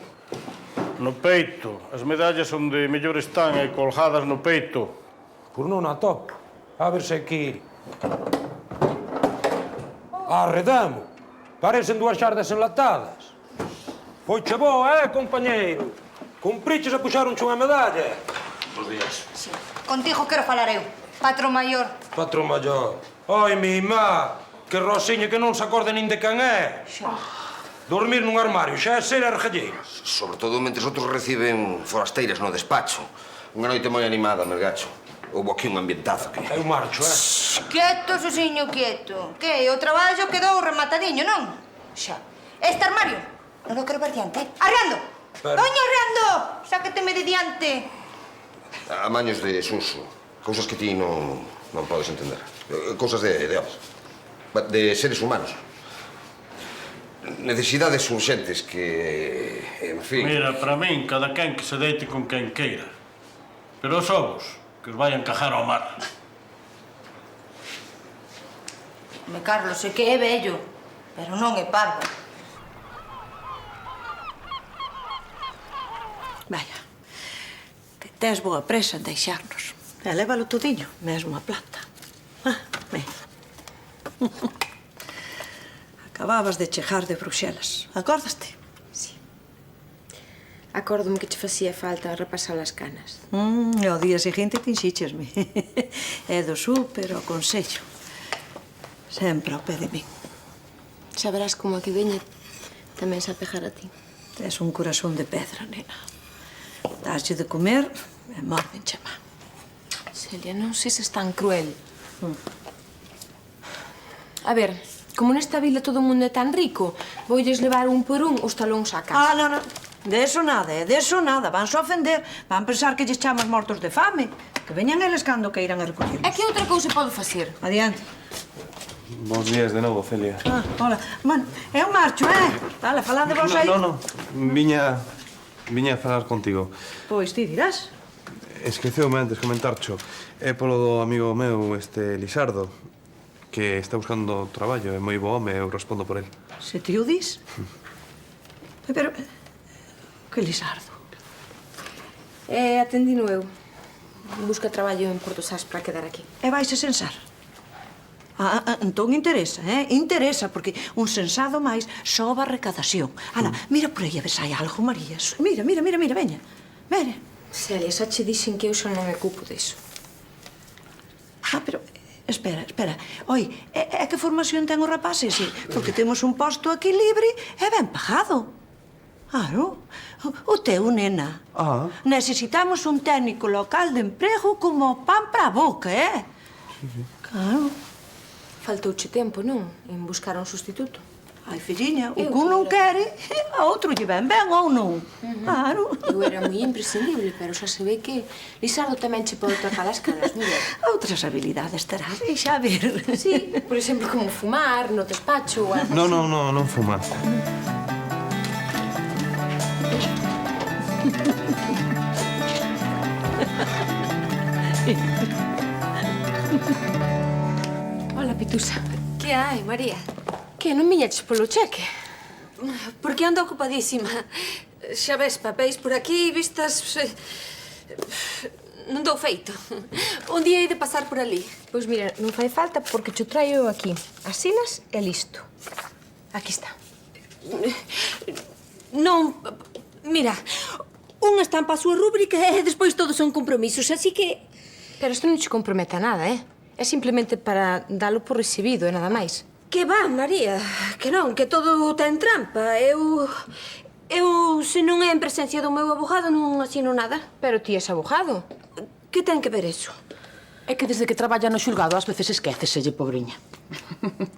No peito. As medallas onde mellor están e colgadas no peito. Pois non a topo. A ver se aquí... Arredamo. Parecen dúas xardas enlatadas. Foiche boa, compañeiro? Cumpriches a puxaronche unha medalla. Bos días. Contigo quero falar eu, patrón maior. Patrón maior. Ai, mi má, que Rosiña que non se acorde nin de quen é. Dormir nun armario xa é ser argalleiro. Sobre todo mentre outros reciben forasteiras no despacho. Unha noite moi animada, mergacho. Houve aquí un ambientazo que... Eu marcho, Quieto, Susiño, quieto. Que, o traballo quedou rematadiño, non? Xa. Este armario non o quero ver diante. Arreando! Pero... Doña Arreando! Sáqueteme de diante. Amaños de Suso. Cousas que ti non podes entender. Cousas de homes. De seres humanos. Necesidades urxentes que... En fin... Mira, para min, cada quen que se deite con quen queira. Pero os ovos, que os vayan cajar ao mar. Me Carlos, sei que é bello, pero non é parvo. Vaya, que tes boa presa en deixarnos. E lévalo tudiño, mesmo a planta. Acababas de chegar de Bruxelas, acordaste? Sí. Acórdome que che facía falta repasar as canas. E ao día seguinte tinxíchesme. É do súper, ao consello. Sempre ao pé de min. Xa verás como a que veña tamén se apegar a ti. Tes un corazón de pedra, nena. Daslle de comer e mórdenche má. Celia, non sei se es tan cruel. A ver, como nesta vila todo o mundo é tan rico, voulles levar un por un os talóns á casa. Non. De eso nada, de eso nada. Van só ofender. Van pensar que lles chamas mortos de fame. Que veñan eles cando que irán a recollerlos. É que outra cousa podo facer. Adiante. Bos días de novo, Celia. Hola. Mano, eu marcho, Vale, falade vos aí. Non. Viña a falar contigo. Pois ti dirás. Esqueceume antes comentarcho. É polo do amigo meu, Lisardo, que está buscando traballo. É moi bo home, eu respondo por el. Se ti o dis? Pero... Que Lisardo? Atendino eu. Busca traballo en Porto Sás para quedar aquí. E vais a censar? Entón interesa, Interesa, porque un sensado máis soba a recadación. Ala, mira por aí a ver se hai algo, Marías. Mira, veña. Mira. Celia, xa che dixen que eu xa non me ocupo diso. Pero... Espera. Oi, é que formación ten o rapaz ese? Porque temos un posto aquí libre e ben pagado. Claro. O teu, nena. Necesitamos un técnico local de emprego como pan para a boca, Claro. Faltouche tempo, non? En buscar un sustituto. Ai, filliña, o que un non quere, a outro lle ben ou non. Claro. Eu era moi imprescindible, pero xa se ve que Lisardo tamén che pode tocar as canas, muller. Outras habilidades terá, deixa ver. Sí, por exemplo, como fumar no despacho ou algo así. Non fuma. Hola, Pitusa. Que hai, María? Que, non viñeches polo cheque? Porque ando ocupadísima. Xa ves, papéis por aquí, vistas... Non dou feito. Un día hei de pasar por ali. Pois mira, non fai falta porque te traio eu aquí. Asinas e listo. Aquí está. Non... Mira, unha estampa a súa rúbrica e despois todos son compromisos, así que... Pero isto non te compromete a nada, É simplemente para dalo por recibido, e nada máis. Que va, María, que non, que todo ten trampa. Eu, se non é en presencia do meu abogado, non asino nada. Pero ti és abogado. Que ten que ver eso? É que desde que traballa no xulgado ás veces esquéceselle, pobriña.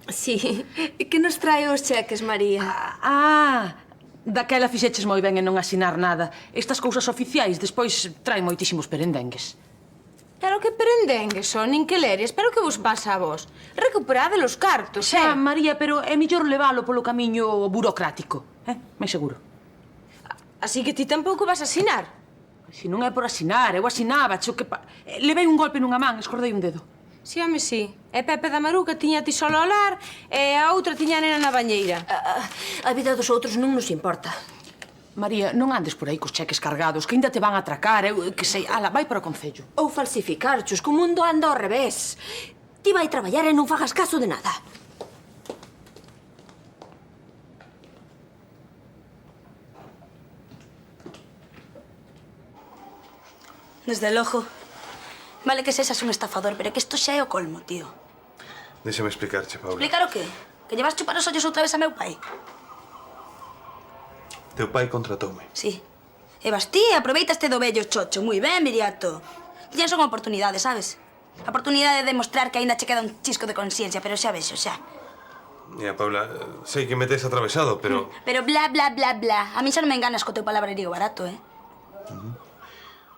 Sí, que nos trae os cheques, María. Daquela fixeches moi ben en non asinar nada. Estas cousas oficiais despois traen moitísimos perendengues. Pero que perendengues son, nin que leres. Pero que vos pasa a vos? Recuperade los cartos, Xa, María, pero é mellor levalo polo camiño burocrático, máis seguro. Así que ti tampouco vas a asinar? Si non é por asinar, eu asinaba, que levei un golpe nunha man, escordei un dedo. Si, home, si. E Pepe da Maruca tiña ti solo ao lar e a outra tiña a nena na bañeira. A vida dos outros non nos importa. María, non andes por aí cos cheques cargados, que ainda te van a atracar, eu que sei. Ala, vai para o concello. Ou falsificarchos, que o mundo anda ao revés. Ti vai traballar e non fagas caso de nada. Desde logo. Vale que sexas un estafador, pero é que isto xa é o colmo, tío. Déxame explicarche, Paula. Explicar o qué? Que llevas chupar os ollos outra vez a meu pai? Teu pai contratoume. Sí. E vas ti, aproveitaste do vello chocho. Moi ben, Viriato. Tiñas unha oportunidade, sabes? A oportunidade de demostrar que aínda che queda un chisco de consciencia, pero xa vexo, xa. Mira, Paula, sei que me tes atravesado, pero... Pero bla, bla, bla, bla. A mí xa non me enganas co teu palabrerío barato,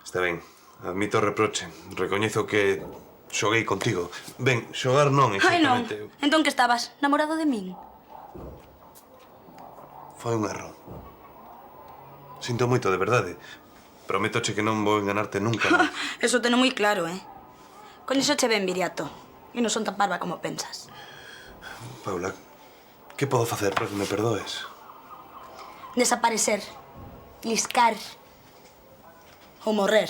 Está ben, admito o reproche. Recoñezo que xoguei contigo. Ben, xogar non, Ai, non. exactamente. Entón que estabas? Namorado de min? Foi un erro. Sinto moito, de verdade. Prométoche que non vou enganarte nunca. Eso teno moi claro, Con iso che ben, Viriato. E non son tan parva como pensas. Paula, que podo facer para que me perdoes? Desaparecer. Liscar. Ou morrer.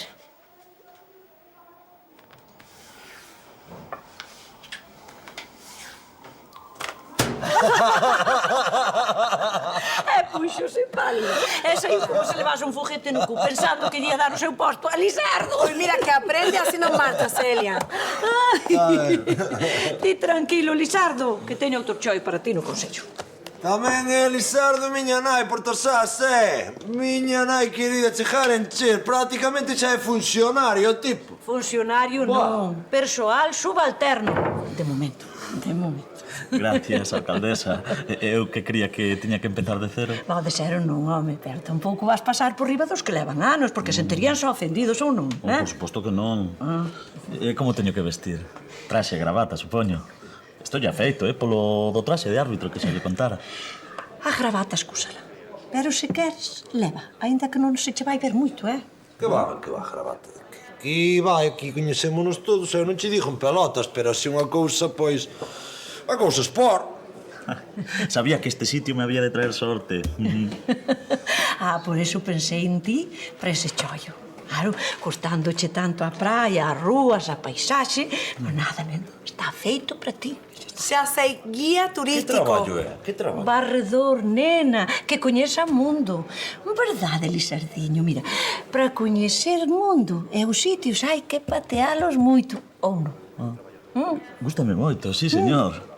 Puxose pálida. E saiu como se levase un foguete no cu, pensando que iría dar o seu posto a Lisardo. Pois mira que aprende así non marcha, Celia. Ti tranquilo, Lisardo, que teño outro choi para ti no consello. Tamén é Lisardo, miña nai, por tosás, Miña nai querida chegar a encher. Prácticamente xa é funcionario, tipo. Funcionario non, persoal subalterno. De momento, de momento. Gracias, alcaldesa. Eu que cría que tiña que empezar de cero. Va, de cero non, home, pero tampouco vas pasar por riba dos que levan anos, porque sentirían só ofendidos ou non, Por suposto que non. E como teño que vestir? Traxe e gravata, supoño. Estou ya feito, polo do traxe de árbitro que se lle contara. A gravata, escúsala. Pero se queres, leva, aínda que non se che vai ver moito, Que va, gravata? Aquí vai, aquí coñecémonos todos, eu non che digo en pelotas, pero así unha cousa, pois... Unha cousa sport. Sabía que este sitio me había de traer sorte. Por eso pensei en ti para ese chollo. Claro, costándoche tanto a praia, as rúas, a paisaxe, mas nada, neno, está feito para ti. Xa sei, guía turístico. Que traballo? Barredor, nena, que coñeza o mundo. Verdade, Lisardiño, mira, para coñecer o mundo e os sitios hai que patealos moito, ou non? Gústame moito, sí, señor.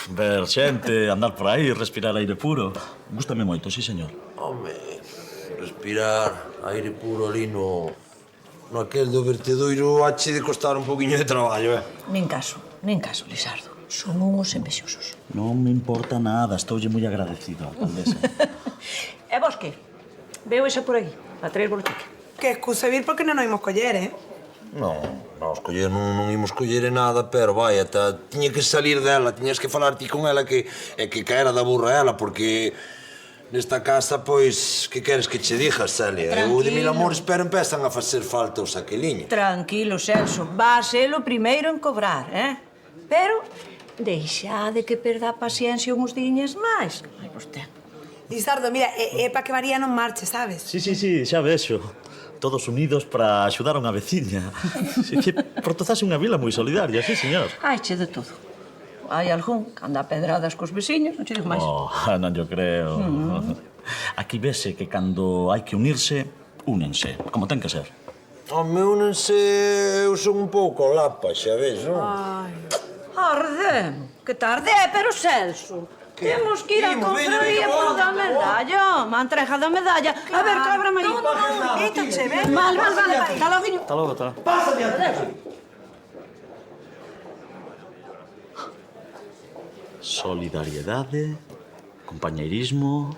Ver xente, andar por aí, respirar aire puro. Gústame moito, sí, señor. Home, respirar aire puro ali no aquel do vertedoiro hache de costar un poquinho de traballo, Nin caso, Lisardo. Son uns envexosos. Non me importa nada, estoulle moi agradecido, alcaldesa. E vos que? Veo esa por aí, a traer bolotique. Que excusa vir porque non o imos coller, Non, escoller non imos coller nada, pero vai, ata tiña que salir dela, tiñas que falar ti con ela que caera da burra ela, porque nesta casa, pois, que queres que che digas, Celia? Eu de mil amores, pero empezan a facer falta os aqueliños. Tranquilo, Celso, va a ser o primeiro en cobrar, Pero deixade que perda a paciencia uns diñas máis. Ai, vostede. Lisardo, mira, é para que María non marche, sabes? Sí, xa vexo. Todos unidos para axudar a unha veciña. Que Portozás é unha vila moi solidaria, sí, señor. Haiche de todo. Hai algún que anda a pedradas cos veciños, non che digo máis. Non yo creo. Aquí vese que cando hai que unirse, únense, como ten que ser. Home, únense, eu son un pouco lapa, xa ves, non? Arde, que tarde é, pero Celso. Temos que ir á confraría por da medalla. A entrega da medalla. A ver, cabra, María. Eita, che, ven. Vale. Está logo, viño. Hasta logo. Pásate, adiós. Solidariedade, compañeirismo,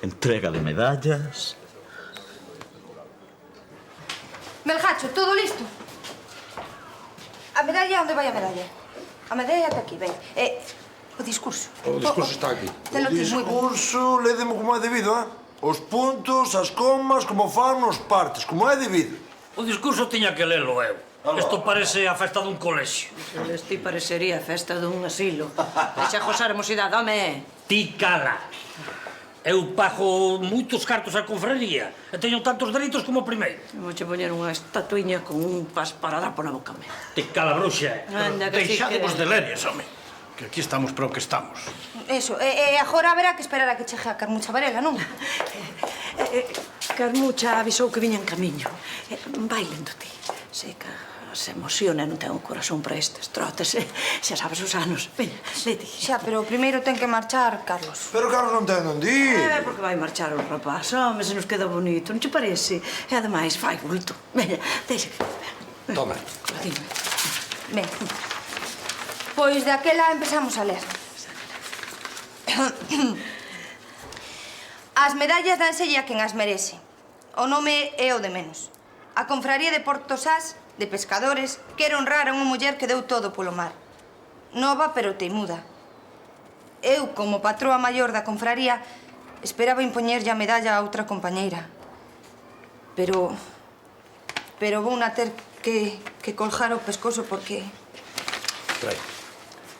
entrega de medallas... Melgacho, todo listo? A medalla, onde vai a medalla? A medalla ata aquí, ven. O discurso. O discurso está aquí. Telo O ti moi ben. discurso, lédemo como é debido, Os puntos, as comas, como fan nos partes, como é debido. O discurso tiña que lelo eu. Isto parece a festa dun colexio. Este parecería a festa dun asilo. Deixa gozar a mocidade, home. Ti cala. Eu pago moitos cartos á confraría e teño tantos dereitos como o primeiro. Vou che poñer unha estatuiña con un pasparadrapo na boca, me. Ti cala, bruxa. Anda, que Deixademos de lenias, home. Que aquí estamos para o que estamos. Eso, e agora haberá que esperar a que chegue a Carmucha Varela, non? Carmucha avisou que viña en camiño. Vai lendo ti. Sei que se emociona, non ten o corazón para estes trotes. Xa sabes os anos. Veña, leti. Xa, pero primeiro ten que marchar, Carlos. Pero Carlos non ten onde ir. Porque vai marchar o rapaz. Home, se nos queda bonito, non che parece? E ademais, fai bulto. Veña, deixa que... Toma. Dime. Ben. Pois daquela empezamos a ler. As medallas dánselle a quen as merece. O nome é o de menos. A confraría de Porto Sás, de pescadores, quere honrar a unha muller que deu todo polo mar. Nova, pero teimuda. Eu, como patroa maior da confraría, esperaba impoñerlle a medalla a outra compañeira. Pero vou na ter que colgar o pescozo porque... Trae.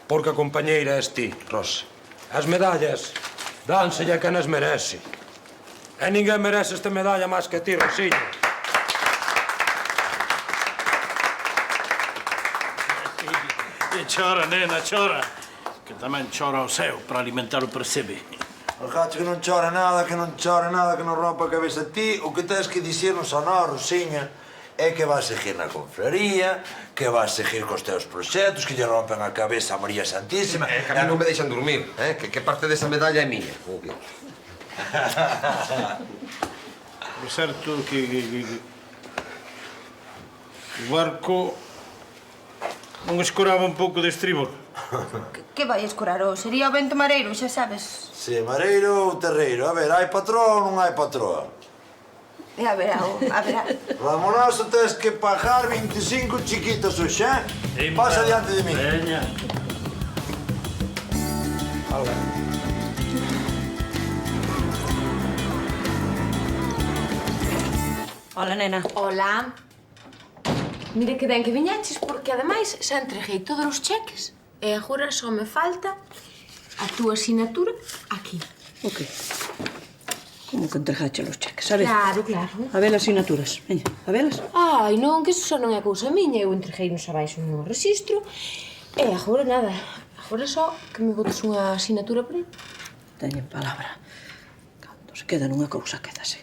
Porque a compañeira és ti, Rosa. As medallas dánselle a quen as merece. E ninguén merece esta medalla máis que ti, Rosiña. E chora, nena, chora. Que tamén chora o seu para alimentar o percebe. Orgacho que non chora nada, que non rompa a cabeza. Ti o que tens que dicirnos a nós, Rosiña, é que vas seguir na confraría, que vas seguir cos teus proxectos, que lle rompen a cabeza a María Santísima. Que a mí non me deixan dormir, que parte desa medalla é miña. Por certo que o barco non escoraba un pouco de estribor. Que vai escorar o? Sería o vento mareiro, xa sabes. Si, mareiro ou terreiro. A ver, hai patroa ou non hai patroa? E a verá. Ramonazo, tens que pagar 25 chiquitos hoxe, Pasa diante de mí. Veña. Hola, nena. Hola. Mira que ben que viñaches, porque ademais xa entreguei todos os cheques. E agora só me falta a túa asignatura aquí. O que? Como que entregache os cheques? A ver. Claro, claro. A ver as asignaturas. Veña, a velas. Ai, non, que iso xa non é cousa miña. Eu entreguei nos abaixo no rexistro. E agora nada. Agora só que me botes unha asignatura por aí. Teñen palabra. Cando se queda nunha cousa, quédase.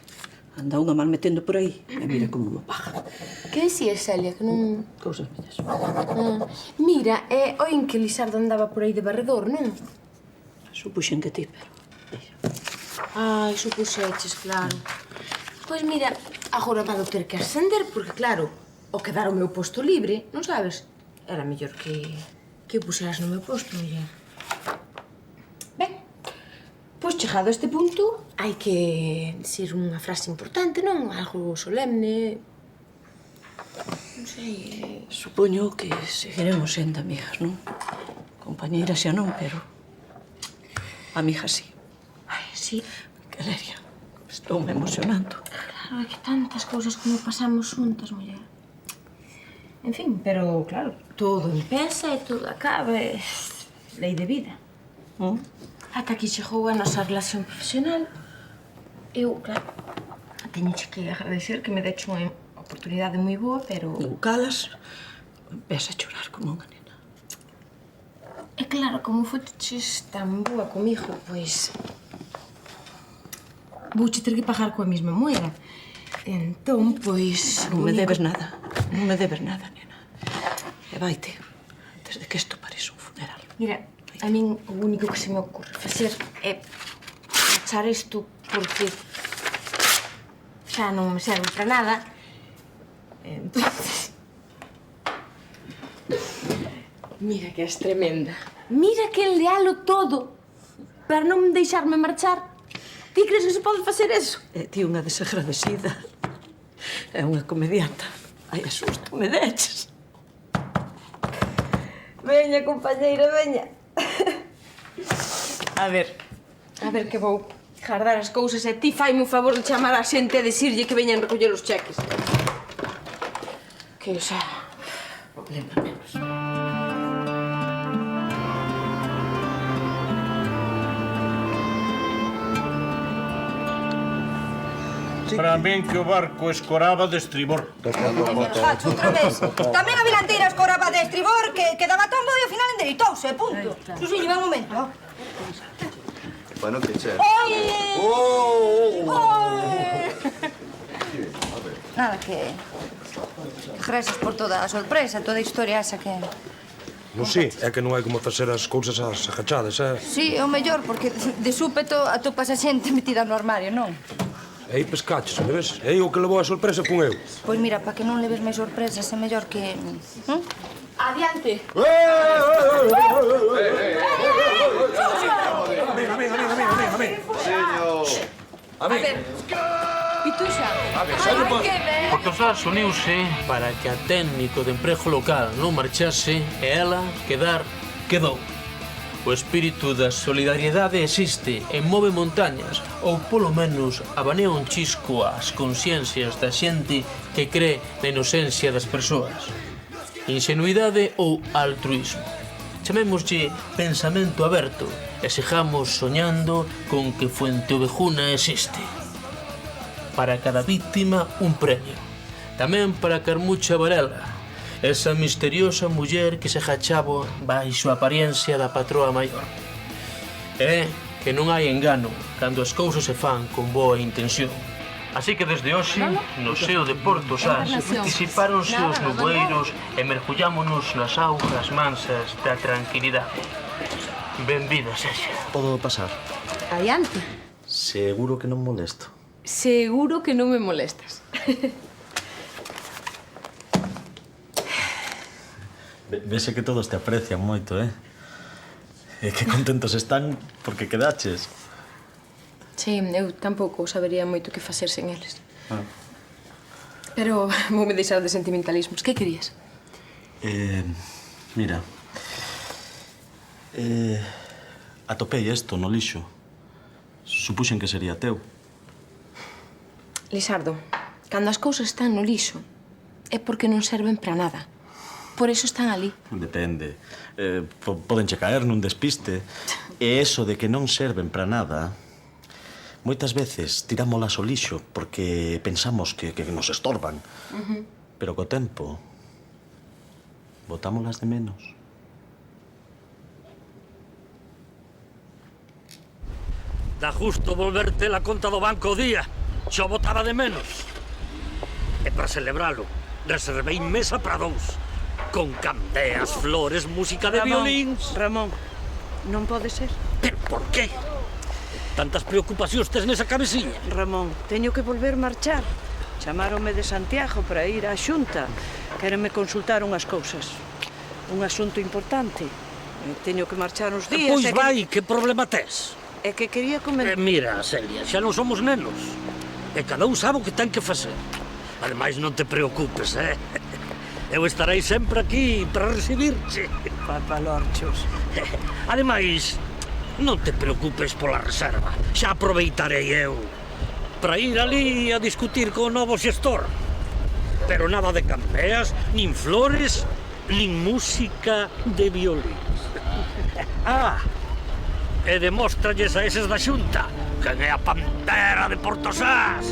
Anda unha mal metendo por aí. E mira como me paga. Que dicías, Celia, que non... Cousas miñas. Mira, oín que Lisardo andaba por aí de barredor, non? Supuxen que ti, pero... Ai, supuxeches, claro. Pois mira, agora vado ter que ascender, porque claro, ao quedar o meu posto libre, non sabes? Era mellor que o puseras no meu posto, muller. Ben, pois chegado a este punto, hai que dicir unha frase importante, non? Algo solemne... Non sei... Supoño que seguiremos sendo amigas, non? Compañeiras xa non, pero... amigas sí. Ai, sí. Que leria. Estou-me emocionando. Claro, é que tantas cousas como pasamos juntas, muller. En fin, pero, claro, todo empeza e todo acaba, é lei de vida. Ata aquí chegou a nosa relación profesional. Eu, claro, teñoche que agradecer que me deche unha oportunidade moi boa, pero... Non calas, ves a chorar como unha nena. E claro, como foches tan boa comigo, pois... vouche ter que pagar coa mesma moeda. Entón, pois... Non me debes nada. Non me debes nada, nena. E vaite, antes de que isto parece un funeral. Mira, a min o único que se me ocorre facer é achar isto porque xa non me serve para nada. Entonces... Mira que és tremenda. Mira que enlealo todo para non deixarme marchar. Ti crees que se pode facer eso? Ti unha desagradecida. É unha comedianta. Ai, a susto me deches. Veña, compañeira, veña. A ver que vou guardar as cousas e ti faime o favor de chamar a xente e dicirlle que veñan recoller os cheques. Que xa... problema menos. Para min que o barco escoraba de estribor. Gacho, outra vez. Tamén a bilanteira escoraba de estribor, que daba tombo e ao final endereitouse, punto. Susiño, ven un momento. Bueno, que che. Oi! Nada, que grazas por toda a sorpresa, toda a historia esa que... Non si, é que non hai como facer as cousas ás agachadas, Sí, é o mellor, porque de súpeto atopas a xente metida no armario, non? E aí pescaches, ves? E aí o que levou a sorpresa fun eu. Pois mira, para que non leves máis sorpresas, é mellor que... Adiante. A mí. Pituxa. Portosás uniuse para que a técnico de emprego local non marchase e ela quedou. O espírito da solidariedade existe e move montañas, ou polo menos abanea un chisco ás consciencias da xente que cree na inocencia das persoas. Ingenuidade ou altruismo. Chamémoslle pensamento aberto e sigamos soñando con que Fuenteovejuna existe. Para cada víctima, un premio. Tamén para Carmucha Varela, esa misteriosa muller que se agachaba baixo a apariencia da patroa maior. É que non hai engano cando as cousas se fan con boa intención. Así que desde hoxe, no seo de Portosás, disipáronse os nuboeiros e mergullámonos nas augas mansas da tranquilidade. Benvida sexa. Podo pasar? Adiante. Seguro que non molesto. Seguro que non me molestas. Vese que todos te aprecian moito, E que contentos están porque quedaches. Sí, eu tampouco sabería moito que facer sen eles. Pero voume deixar de sentimentalismos. Que querías? Mira, atopei isto no lixo. Supuxen que sería teu. Lisardo, cando as cousas están no lixo é porque non serven para nada. Por eso están ali. Depende. Podenche caer nun despiste. E eso de que non serven para nada, moitas veces tirámolas ao lixo porque pensamos que nos estorban. Pero co tempo, botámolas de menos. Dá justo volverte la conta do banco o día. Xo botaba de menos. E para celebralo, reservei mesa para dous. Con candeas, flores, música de violíns. Ramón, non pode ser. Pero por qué? Tantas preocupacións tes nesa cabeciña. Ramón, teño que volver marchar. Chamáronme de Santiago para ir á Xunta. Quérenme consultar unhas cousas. Un asunto importante. Teño que marchar uns días. Pois vai, que problema tes? É que quería comentar... Mira, Celia, xa non somos nenos. E cada un sabe o que ten que facer. Ademais, non te preocupes, Eu estarei sempre aquí para recibirche. Papalorchos. Ademais, non te preocupes pola reserva. Xa aproveitarei eu para ir ali a discutir co novo xestor. Pero nada de candeas, nin flores, nin música de violíns. E demóstralles a eses da Xunta quen é a pantera de Portosás.